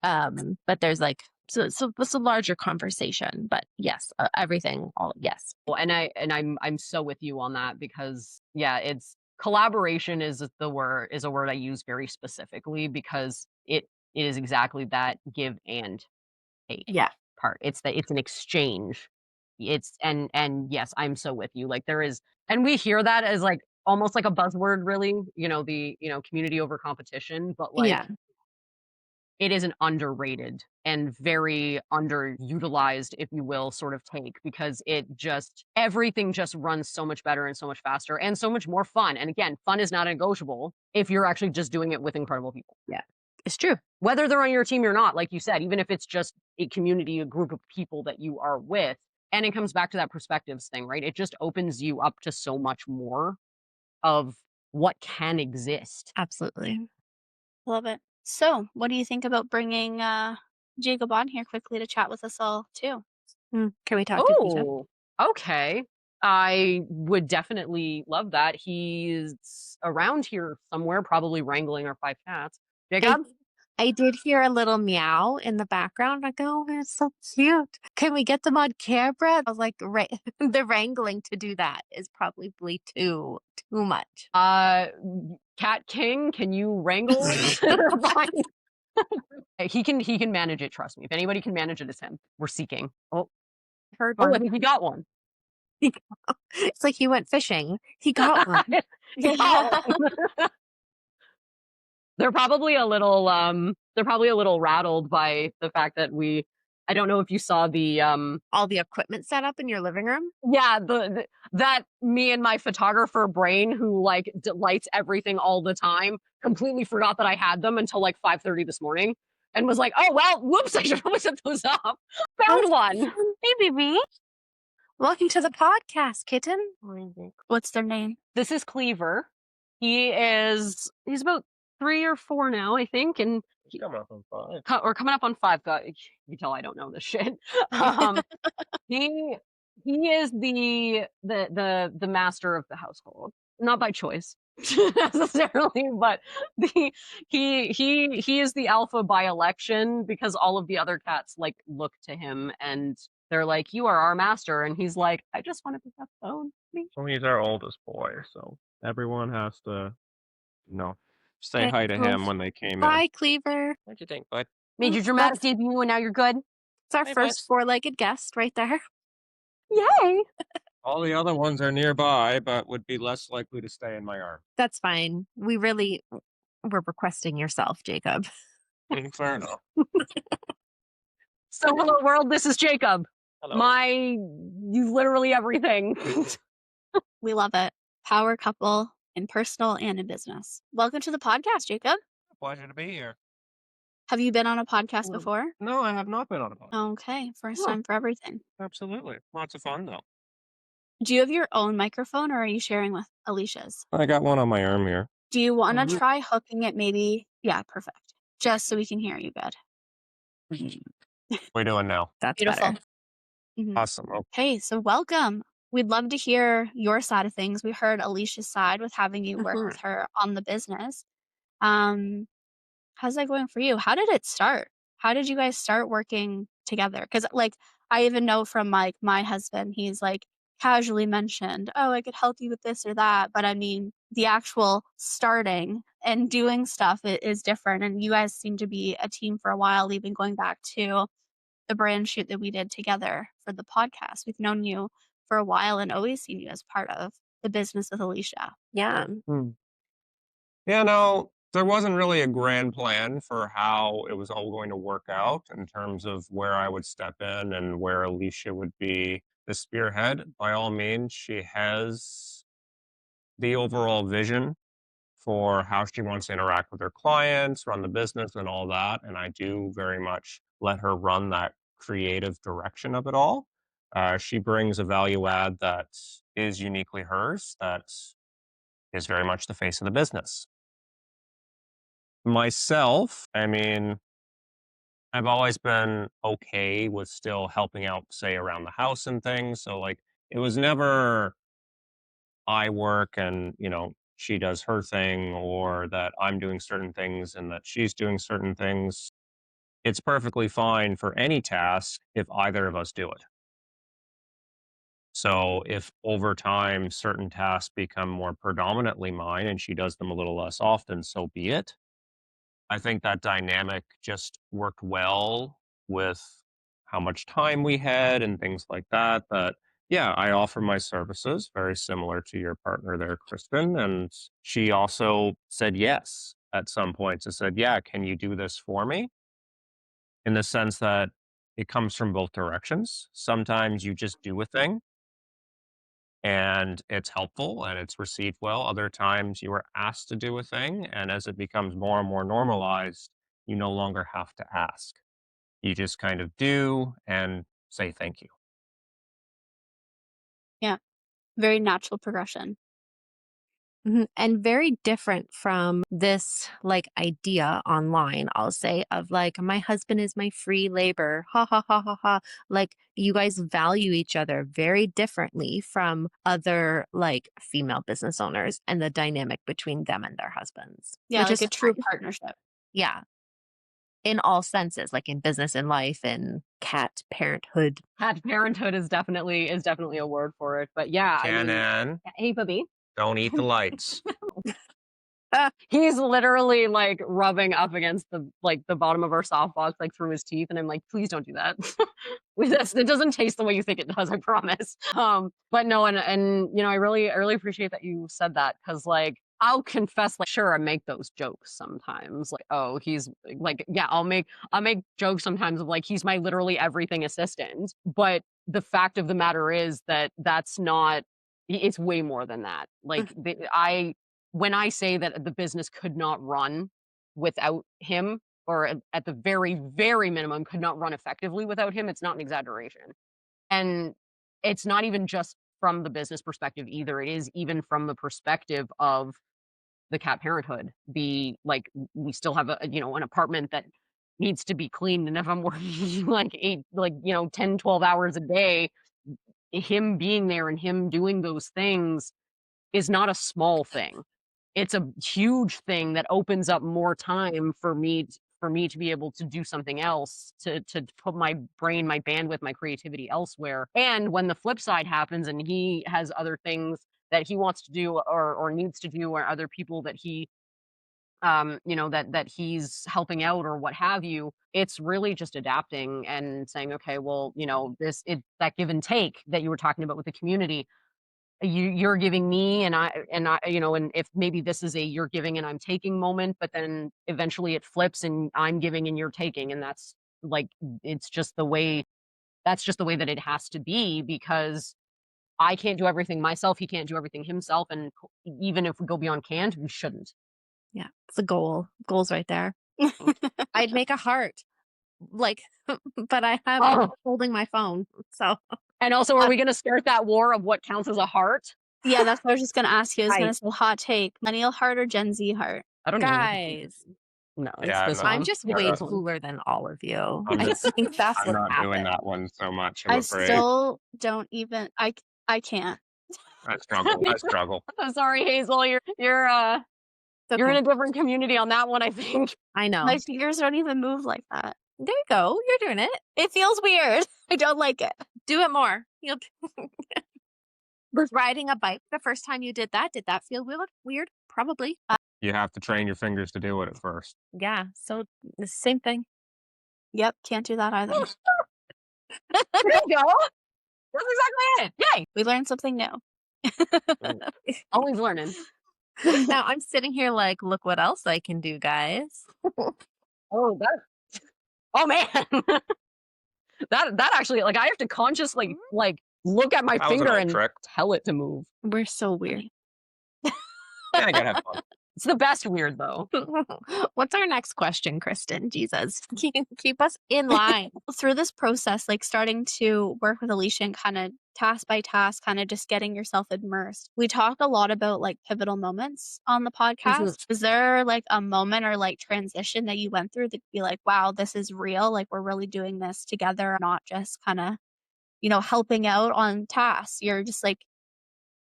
but there's, like, so it's a larger conversation, but yes, everything, all yes. Well, I'm so with you on that, because, yeah, it's collaboration is a word I use very specifically, because it is exactly that give and take Yeah. part. It's an exchange. It's and yes, I'm so with you. Like, there is, and we hear that as, like, almost like a buzzword, really, community over competition, but, like, Yeah. it is an underrated and very underutilized, if you will, sort of take, because everything just runs so much better and so much faster and so much more fun. And again, fun is not negotiable if you're actually just doing it with incredible people. Yeah. It's true. Whether they're on your team or not, like you said, even if it's just a community, a group of people that you are with. And it comes back to that perspectives thing, right? It just opens you up to so much more of what can exist. Absolutely. Love it. So, what do you think about bringing Jacob on here quickly to chat with us all too? Can we talk to Jacob? Oh, okay. I would definitely love that. He's around here somewhere, probably wrangling our 5 cats. I Jacob? I did hear a little meow in the background. I go, oh, it's so cute. Can we get them on camera? I was like, the wrangling to do that is probably too much. Cat King, can you wrangle? Fine. He can manage it, trust me. If anybody can manage it, it's him. We're seeking. Oh, Heard oh, I one. think he got one. It's like he went fishing. He got one. He got one. They're probably a little rattled by the fact that I don't know if you saw the All the equipment set up in your living room. yeah, that me and my photographer brain who like lights everything all the time completely forgot that I had them until like 5:30 this morning and was like, "Oh, well, whoops, I should probably set those up." Found one. Hey, baby. Welcome to the podcast, kitten. What's their name? This is Cleaver. He's about 3 or 4 now, I think, and Coming up on 5. or coming up on 5. God, you can tell I don't know this shit. Um, he he is the master of the household, not by choice necessarily, but he is the alpha by election because all of the other cats like look to him and they're like, "You are our master," and he's like, "I just want to pick up the phone, please." Well, he's our oldest boy, so everyone has to, you know, say Okay, hi to well, him when they came in. Bye, Cleaver. What'd you think, bud? Made your dramatic debut, and now you're good. It's our Hey, first bud. four-legged guest right there. Yay! All the other ones are nearby, but would be less likely to stay in my arm. That's fine. We're requesting yourself, Jacob. Fair enough. So, hello world. This is Jacob. Hello. You literally everything. We love it. Power couple in personal and in business. Welcome to the podcast, Jacob. Pleasure to be here. Have you been on a podcast Well, before? No, I have not been on a podcast. Okay, first Huh. time for everything. Absolutely. Lots of fun, though. Do you have your own microphone or are you sharing with Alicia's? I got one on my arm here. Do you want to Mhm. try hooking it maybe? Yeah, perfect. Just so we can hear you good. What are we doing now? That's Beautiful. better. Mhm. Awesome. Hey, so welcome. We'd love to hear your side of things. We heard Alicia's side with having you work with her on the business. Um, how's that going for you? How did it start? How did you guys start working together? Because like I even know from like my husband, he's like casually mentioned, "Oh, I could help you with this or that," but I mean, the actual starting and doing stuff is different. And you guys seem to be a team for a while, even going back to the brand shoot that we did together for the podcast. We've known you for a while and always seen you as part of the business with Alicia. Yeah. Yeah, no, there wasn't really a grand plan for how it was all going to work out in terms of where I would step in and where Alicia would be the spearhead. By all means, she has the overall vision for how she wants to interact with her clients, run the business, and all that. And I do very much let her run that creative direction of it all. She brings a value add that is uniquely hers, that is very much the face of the business. Myself, I mean, I've always been okay with still helping out, say, around the house and things. So, like, it was never I work and, she does her thing or that I'm doing certain things and that she's doing certain things. It's perfectly fine for any task if either of us do it. So, if over time certain tasks become more predominantly mine and she does them a little less often, so be it. I think that dynamic just worked well with how much time we had and things like that. But yeah, I offer my services very similar to your partner there, Kristen. And she also said yes at some points. I said, yeah, can you do this for me? In the sense that it comes from both directions. Sometimes you just do a thing and it's helpful and it's received well. Other times you are asked to do a thing. And as it becomes more and more normalized, you no longer have to ask. You just kind of do and say thank you. Yeah, very natural progression. And very different from this like idea online, I'll say, of like, my husband is my free labor. Ha ha ha ha ha. Like, you guys value each other very differently from other like female business owners and the dynamic between them and their husbands, Yeah, which like a is, true partnership. yeah, in all senses, like in business and life and cat parenthood. Cat parenthood is definitely a word for it. But yeah, I mean, Shannon, hey, puppy. don't eat the lights. He's literally like rubbing up against the bottom of our softbox like through his teeth, and I'm like, please don't do that. It doesn't taste the way you think it does, I promise. But no, and I really appreciate that you said that, because like I'll confess, like, sure, I make those jokes sometimes, like, oh, he's like, yeah, I'll make jokes sometimes of like he's my literally everything assistant, but the fact of the matter is that that's not. It's way more than that. Like I when I say that the business could not run without him, or at the very, very minimum, could not run effectively without him, it's not an exaggeration. And it's not even just from the business perspective either. It is even from the perspective of the cat parenthood. We still have an apartment that needs to be cleaned. And if I'm working like 10, 12 hours a day, him being there and him doing those things is not a small thing. It's a huge thing that opens up more time for me to be able to do something else, to put my brain, my bandwidth, my creativity elsewhere. And when the flip side happens and he has other things that he wants to do, or needs to do, or other people that that he's helping out or what have you, it's really just adapting and saying, okay, well, that give and take that you were talking about with the community, you're giving me, and if maybe this is a you're giving and I'm taking moment, but then eventually it flips and I'm giving and you're taking, and that's like, it's just the way that's just the way that it has to be, because I can't do everything myself, he can't do everything himself, and even if we go beyond canned, we shouldn't. Yeah, it's a goal. Goals right there. I'd make a heart, like, but I'm Oh, holding my phone, so and also, are we going to start that war of what counts as a heart? Yeah, that's what I was just gonna ask you. I was I gonna say hot take, millennial heart or Gen Z heart? I don't even know. guys, No, it's Yeah, this I'm one. just It's way this I'm one. cooler than all of you. I'm I just think that's I'm what not doing happened. that one so much, I'm I afraid. still don't even I can't. I struggle. I struggle. I'm sorry, Hazel. It's You're in okay. a different community on that one, I think. I know. My fingers don't even move like that. There you go. You're doing it. It feels weird. I don't like it. Do it more. You'll was riding a bike the first time you did that. Did that feel weird? Weird? Probably. You have to train your fingers to do it at first. Yeah. So the same thing. Yep, can't do that either. There you go. That's exactly it. Yay. We learned something new. Always learning. Now I'm sitting here like, look what else I can do, guys. Oh, oh man. That actually, like, I have to consciously like look at my That was an finger old and trick. tell it to move. We're so weird. Yeah, I gotta have fun. It's the best weird though. What's our next question, Kristen? Jesus, keep us in line. Through this process, like starting to work with Alicia and kind of task by task, kind of just getting yourself immersed. We talked a lot about like pivotal moments on the podcast. Is there like a moment or like transition that you went through that be like, wow, this is real? Like we're really doing this together, not just kind of, helping out on tasks. You're just like,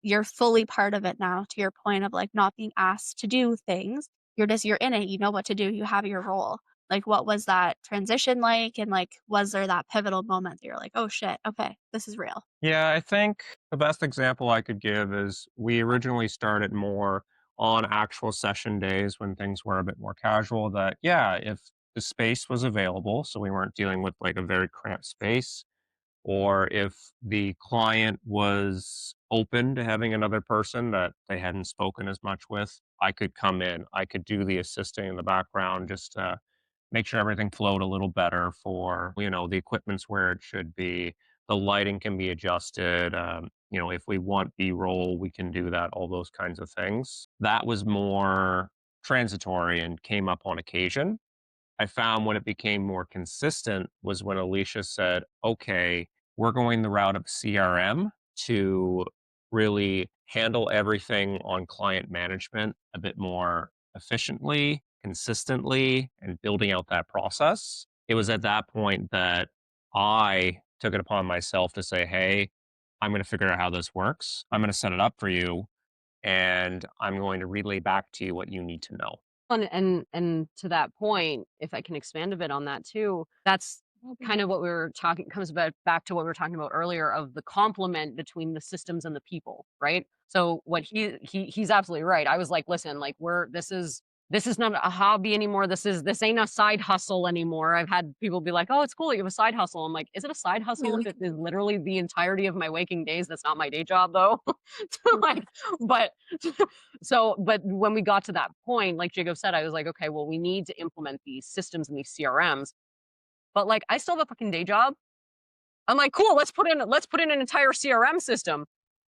you're fully part of it now, to your point of like not being asked to do things. You're in it, you know what to do, you have your role. Like what was that transition like? And like was there that pivotal moment that you're like, oh shit, okay, this is real. Yeah, I think the best example I could give is we originally started more on actual session days when things were a bit more casual. That, yeah, if the space was available, so we weren't dealing with like a very cramped space, or if the client was open to having another person that they hadn't spoken as much with, I could come in. I could do the assisting in the background just to make sure everything flowed a little better for, the equipment's where it should be. The lighting can be adjusted. If we want B-roll, we can do that, all those kinds of things. That was more transitory and came up on occasion. I found when it became more consistent was when Alicia said, okay, we're going the route of CRM to really handle everything on client management a bit more efficiently, consistently, and building out that process. It was at that point that I took it upon myself to say, hey, I'm going to figure out how this works. I'm going to set it up for you, and I'm going to relay back to you what you need to know. And to that point, if I can expand a bit on that too, that's kind of what we were talking comes back to what we were talking about earlier of the complement between the systems and the people, right? So what he's absolutely right. I was like, listen, like this is not a hobby anymore. This ain't a side hustle anymore. I've had people be like, "Oh, it's cool that you have a side hustle." I'm like, "Is it a side hustle if it is literally the entirety of my waking days? That's not my day job though." So like, but but when we got to that point, like Jacob said, I was like, okay, well, we need to implement these systems and these CRMs. But like, I still have a fucking day job. I'm like, cool, let's put in an entire CRM system.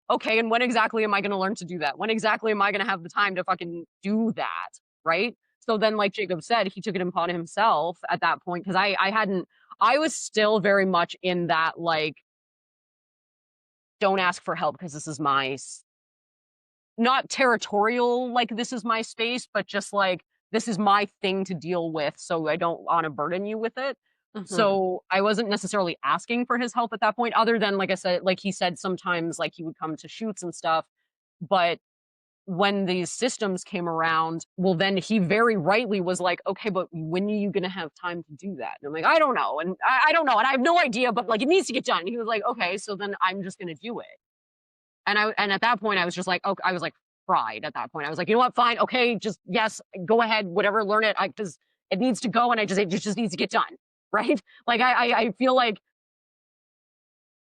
Okay, and when exactly am I going to learn to do that? When exactly am I going to have the time to fucking do that? Right. So then, like Jacob said, he took it upon himself at that point because I hadn't, I was still very much in that, like, don't ask for help because this is not territorial, like this is my space, but just like this is my thing to deal with. So I don't want to burden you with it. So I wasn't necessarily asking for his help at that point, other than, like I said, like he said, sometimes like he would come to shoots and stuff. But when these systems came around, well, then he very rightly was like, okay, but when are you going to have time to do that? And I'm like, I don't know. And I don't know. And I have no idea, but like it needs to get done. And he was like, okay, so then I'm just going to do it. And at that point, I was just like, okay, I was like fried at that point. I was like, you know what, fine, okay, just yes, go ahead, whatever, learn it, because it needs to go, and it just needs to get done, right? Like I feel like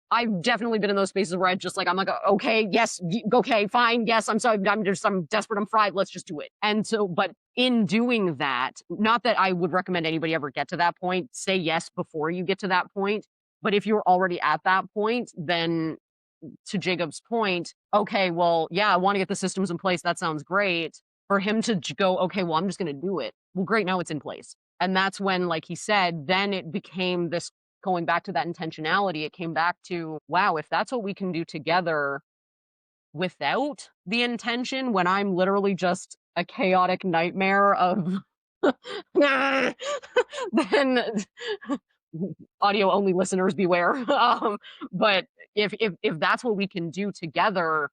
I've definitely been in those spaces where I'm like, okay, yes, okay, fine, yes, I'm sorry, I'm desperate, I'm fried, let's just do it. And so, but in doing that, not that I would recommend anybody ever get to that point, say yes before you get to that point. But if you're already at that point, then to Jacob's point, okay, well, yeah, I want to get the systems in place. That sounds great. For him to go, okay, well, I'm just going to do it. Well, great, now it's in place. And that's when, like he said, then it became this going back to that intentionality. It came back to, wow, if that's what we can do together without the intention, when I'm literally just a chaotic nightmare of, then audio only listeners beware. But if that's what we can do together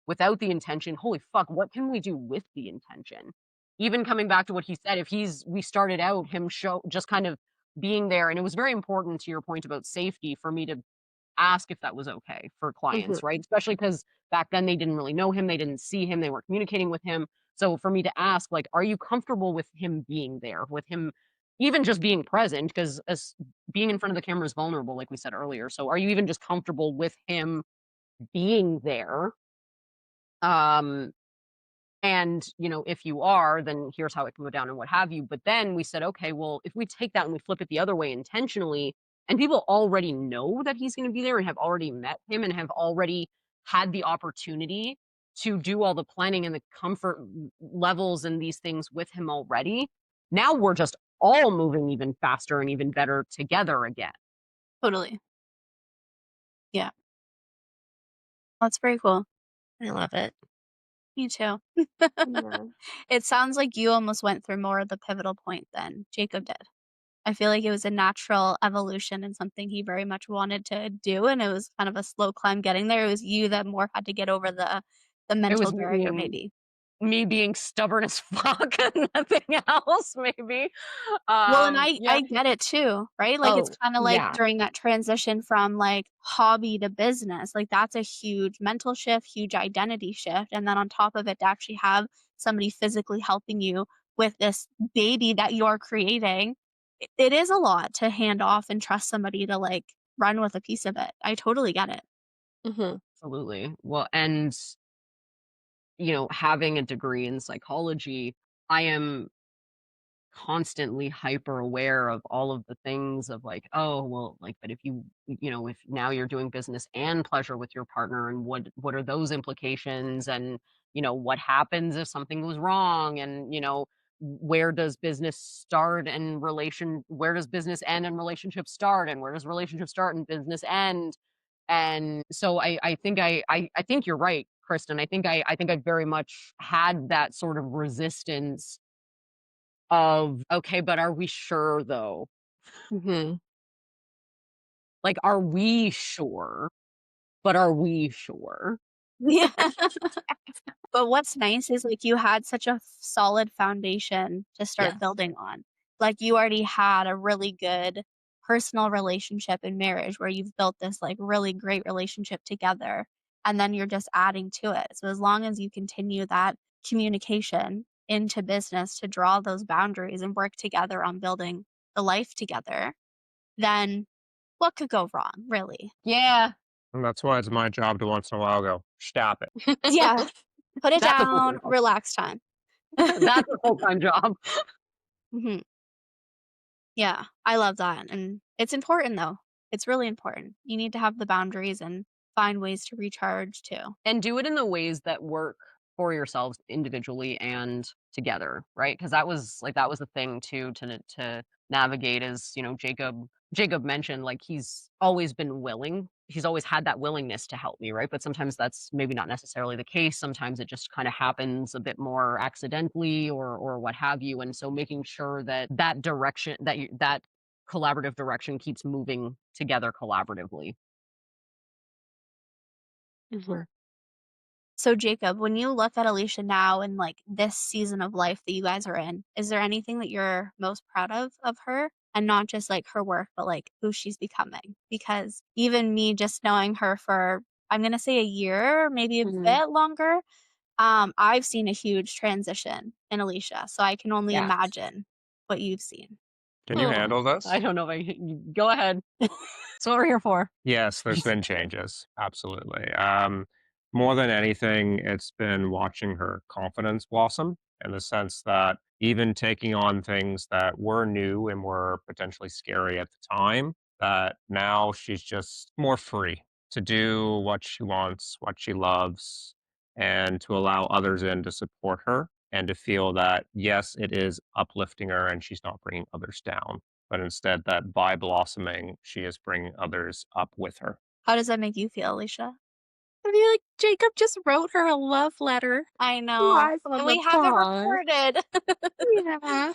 without the intention, holy fuck, what can we do with the intention? Even coming back to what he said, we started out him just kind of being there, and it was very important to your point about safety for me to ask if that was okay for clients, right? Especially because back then they didn't really know him, they didn't see him, they weren't communicating with him. So for me to ask, like, are you comfortable with him being there, with him even just being present? Because as being in front of the camera is vulnerable, like we said earlier. So are you even just comfortable with him being there? Um, and, if you are, then here's how it can go down and what have you. But then we said, okay, well, if we take that and we flip it the other way intentionally, and people already know that he's going to be there and have already met him and have already had the opportunity to do all the planning and the comfort levels and these things with him already. Now we're just all moving even faster and even better together again. Totally. Yeah. That's very cool. I love it. Me too. Yeah. It sounds like you almost went through more of the pivotal point than Jacob did. I feel like it was a natural evolution and something he very much wanted to do, and it was kind of a slow climb getting there. It was you that more had to get over the It mental was barrier maybe. me being stubborn as fuck and nothing else, maybe. Well, and Yeah. I get it too, right? Like, it's Oh, kinda like yeah. during that transition from, like, hobby to business, like, that's a huge mental shift, huge identity shift, and then on top of it, to actually have somebody physically helping you with this baby that you're creating, it is a lot to hand off and trust somebody to, like, run with a piece of it. I totally get it. Absolutely. Well, and having a degree in psychology, I am constantly hyper aware of all of the things of like, oh, well, like, but if now you're doing business and pleasure with your partner, and what are those implications? And what happens if something goes wrong? And where does business start and where does business end and relationship start, and where does relationship start and business end? And so I think you're right, Kristen. I think I very much had that sort of resistance of, okay, but are we sure though? Mhm. Like, are we sure? But are we sure? Yeah. But what's nice is, like, you had such a solid foundation to Yes. start building on. Like, you already had a really good personal relationship in marriage where you've built this, like, really great relationship together, and then you're just adding to it. So as long as you continue that communication into business to draw those boundaries and work together on building the life together, then what could go wrong, really? Yeah, And that's why it's my job to once in a while go, stop it. Yeah. Put it that's a full-time down, job. relax time. That's a full-time job. Mhm. Yeah, I love that, and it's important, though. It's really important. You need to have the boundaries and find ways to recharge too. And do it in the ways that work for yourselves individually and together, right? Because that was the thing too to navigate is, Jacob mentioned, like, he's always been willing. He's always had that willingness to help me, right? But sometimes that's maybe not necessarily the case. Sometimes it just kind of happens a bit more accidentally or what have you. And so making sure that that direction that collaborative direction keeps moving together collaboratively. Mhm. So, Jacob, when you look at Alicia now and like this season of life that you guys are in, is there anything that you're most proud of her? And not just like her work, but like who she's becoming? Because even me just knowing her for, I'm going to say a year, maybe a Mhm. bit longer, I've seen a huge transition in Alicia. So I can only Yes. imagine what you've seen. Can you Oh. handle I this? don't know if go ahead. That's what we're here for. Yes, there's been changes. Absolutely. More than anything, it's been watching her confidence blossom in the sense that even taking on things that were new and were potentially scary at the time, that now she's just more free to do what she wants, what she loves, and to allow others in to support her and to feel that, yes, it is uplifting her and she's not bringing others down, but instead that by blossoming, she is bringing others up with her. How does that make you feel, Alicia? I feel like Jacob just wrote her a love letter I know. live on And the we have it pod. recorded. Yeah.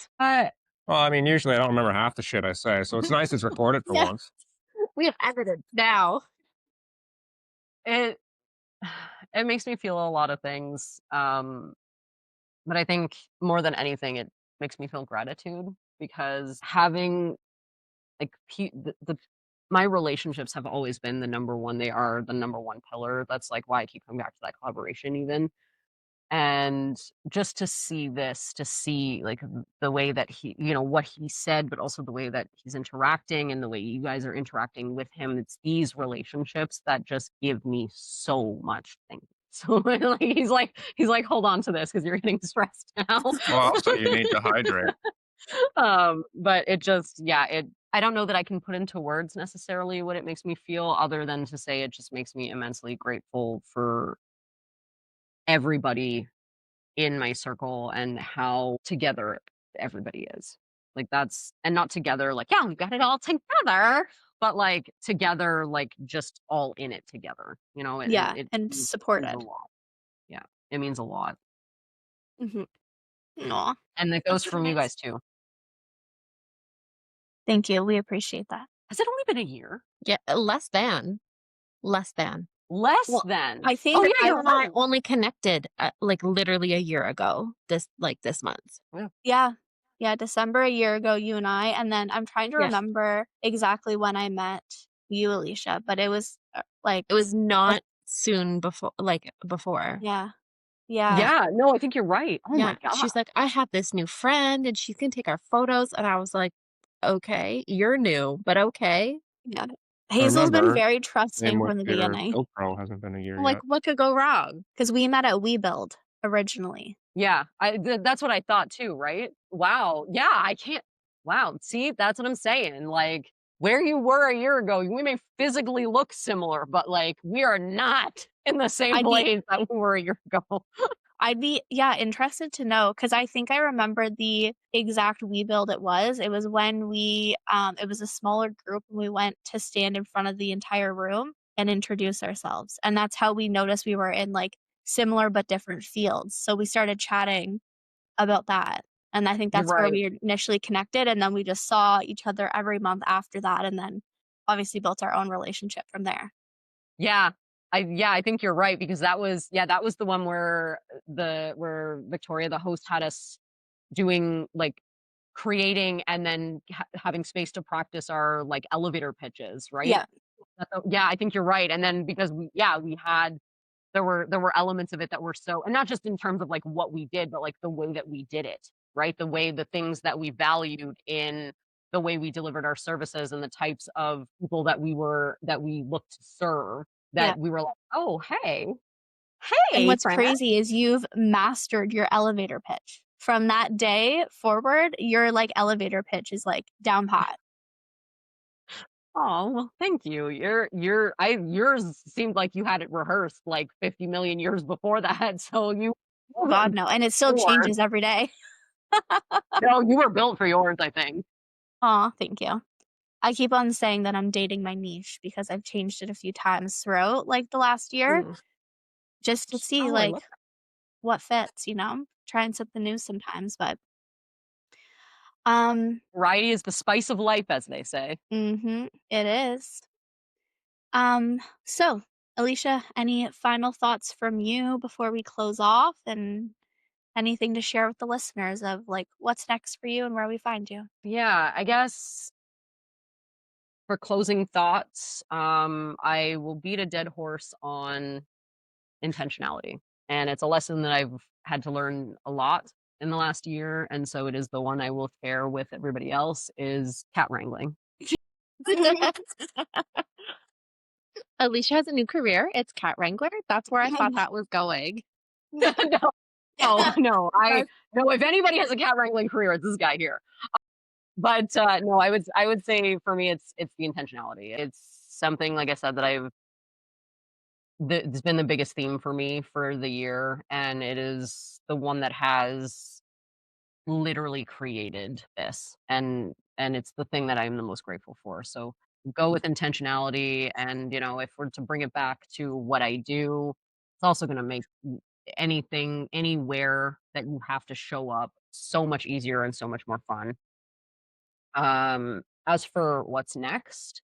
Well, I mean, usually I don't remember half the shit I say, so it's nice it's recorded for Yeah. once. We have evidence now. It it makes me feel a lot of things, but I think more than anything, it makes me feel gratitude because having like the my relationships have always been the number one. They are the number one pillar. That's like why I keep coming back to that collaboration, even. And just to see this, to see like the way that what he said, but also the way that he's interacting and the way you guys are interacting with him, it's these relationships that just give me so much things. So like he's like, hold on to this because you're getting stressed now. Well, also you need to hydrate. But it just, yeah, I don't know that I can put into words necessarily what it makes me feel, other than to say it just makes me immensely grateful for everybody in my circle and how together everybody is. Like that's and not together like, yeah, we've got it all together, but like together, like just all in it together. Yeah, and Means a supported. lot. Yeah. It means a lot. Mhm. Aw, And that that's goes so from you nice. guys too. Thank you, we appreciate that. Has it only been a year? Yeah, less than. Less than. Less Well, than. I Oh think yeah, Jacob you're and I right. only connected, like, literally a year ago, this month. Yeah. yeah. Yeah, December a year ago, you and I, and then I'm trying to Yes. remember exactly when I met you, Alicia, but it was, like It was like not soon before. yeah. Yeah. Yeah, no, I think you're right. Oh my Yeah, god. she's like, "I have this new friend, and she can take our photos," and I was like, "Okay, you're new, but okay." Yeah. I Hazel's been remember, very same trusting with from the your beginning GoPro hasn't been a year I'm like, yet. "What could go wrong?" because we met at WeBuild originally. Yeah, that's what I thought too, right? Wow. Yeah, I can't. Wow. See, that's what I'm saying. Like where you were a year ago, we may physically look similar, but like we are not in the same I'd be place that we were a year ago. I'd be, yeah, interested to know because I think I remember the exact we build it was. It was when it was a smaller group and we went to stand in front of the entire room and introduce ourselves. And that's how we noticed we were in like similar but different fields. So we started chatting about that. And I think You're that's where right. we initially connected. And then we just saw each other every month after that. And then obviously built our own relationship from there. Yeah. I think you're right because that was the one where where Victoria, the host, had us doing like creating and then having space to practice our like elevator pitches, right? Yeah. Yeah, I think you're right. And then because we had there were elements of it that were so, and not just in terms of like what we did, but like the way that we did it, right? The things that we valued in the way we delivered our services and the types of people that we looked to serve, Yeah. that we were like, oh, And hey, what's friend. crazy is you've mastered your elevator pitch. From that day forward, your, like, elevator pitch is, like, down pat. Oh, well, thank you. Yours seemed like you had it rehearsed like 50 million years before that. So you Oh god, no, and it still yours. changes every day. No, you were built for yours, I think. Aw, thank you. I keep on saying that I'm dating my niche because I've changed it a few times throughout, like, the last year Mm. just to see, Oh, I like, love what fits, you know? Trying something new sometimes, but, um variety is the spice of life, as they say. mhm, it is. So, Alicia, any final thoughts from you before we close off and anything to share with the listeners of like what's next for you and where we find you? Yeah, I guess for closing thoughts, I will beat a dead horse on intentionality. And it's a lesson that I've had to learn a lot in the last year. And so it is the one I will share with everybody else is cat wrangling. Alicia has a new career. It's cat wrangler. That's where I thought that was going. No, no. That's No, if anybody has a cat wrangling career, it's this guy here. But no, I would say for me it's the intentionality. It's something like I said that it's been the biggest theme for me for the year, and it is the one that has literally created this, and it's the thing that I'm the most grateful for. So go with intentionality, and if we're to bring it back to what I do, it's also going to make anything anywhere that you have to show up so much easier and so much more fun. As for what's next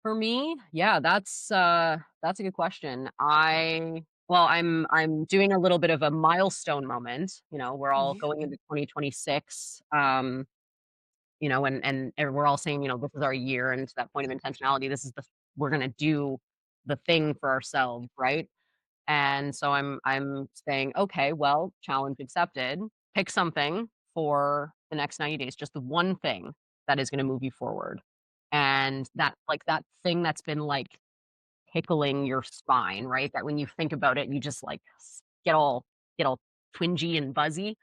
for me, yeah, that's a good question. I'm doing a little bit of a milestone moment. We're all yeah. going into 2026. And we're all saying, this is our year, and to that point of intentionality, this is the we're gonna do the thing for ourselves, right? And so I'm saying, okay, well, challenge accepted. Pick something for the next 90 days, just the one thing that is gonna move you forward. And that thing that's been like tickling your spine, right? That when you think about it, you just like get all twingy and buzzy.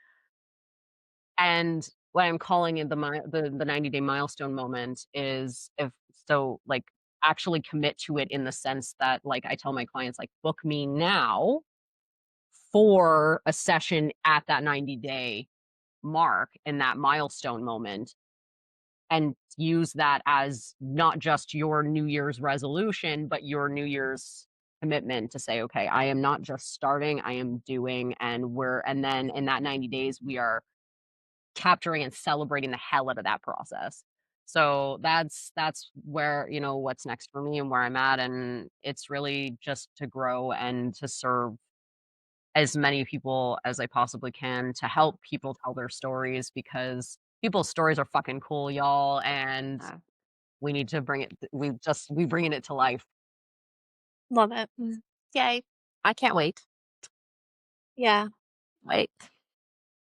And what I'm calling it the 90-day milestone moment is if so like actually commit to it in the sense that like I tell my clients like book me now for a session at that 90-day mark in that milestone moment, and use that as not just your New Year's resolution, but your New Year's commitment to say, okay, I am not just starting, I am doing, and then in that 90 days, we are capturing and celebrating the hell out of that process. So that's where, what's next for me and where I'm at. And it's really just to grow and to serve as many people as I possibly can to help people tell their stories because people's stories are fucking cool, y'all. And Uh, we need to bring it, we bringing it to life. Love it. Yay. I can't wait. Yeah. Wait.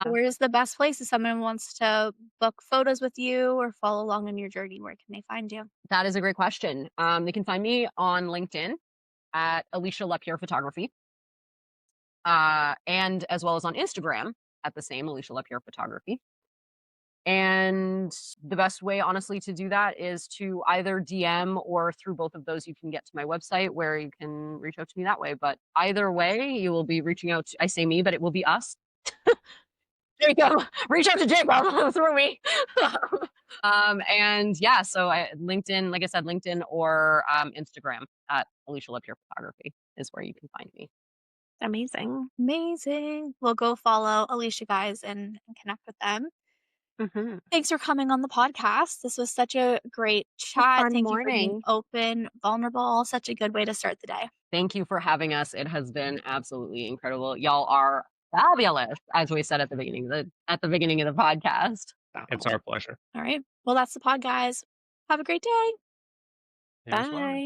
Where's the best place if someone wants to book photos with you or follow along on your journey? Where can they find you? That is a great question. They can find me on LinkedIn at Alicia LaPierre Photography. And as well as on Instagram at the same Alicia LaPierre Photography. And the best way, honestly, to do that is to either DM, or through both of those, you can get to my website where you can reach out to me that way. But either way, you will be reaching out to, I say me, but it will be us. Jacob, reach out to Jacob through me. And yeah, so LinkedIn, like I said, LinkedIn or Instagram at Alicia LaPierre Photography is where you can find me. Amazing. Amazing. We'll go follow Alicia, guys, and connect with them. Mm-hmm. Thanks for coming on the podcast. This was such a great A chat. fun Thank you for being morning. open, vulnerable. Such a good way to start the day. Thank you for having us. It has been absolutely incredible. Y'all are fabulous, as we said at the beginning of the podcast. It's our pleasure. All right. Well, that's the pod, guys. Have a great day. Here's one. Bye.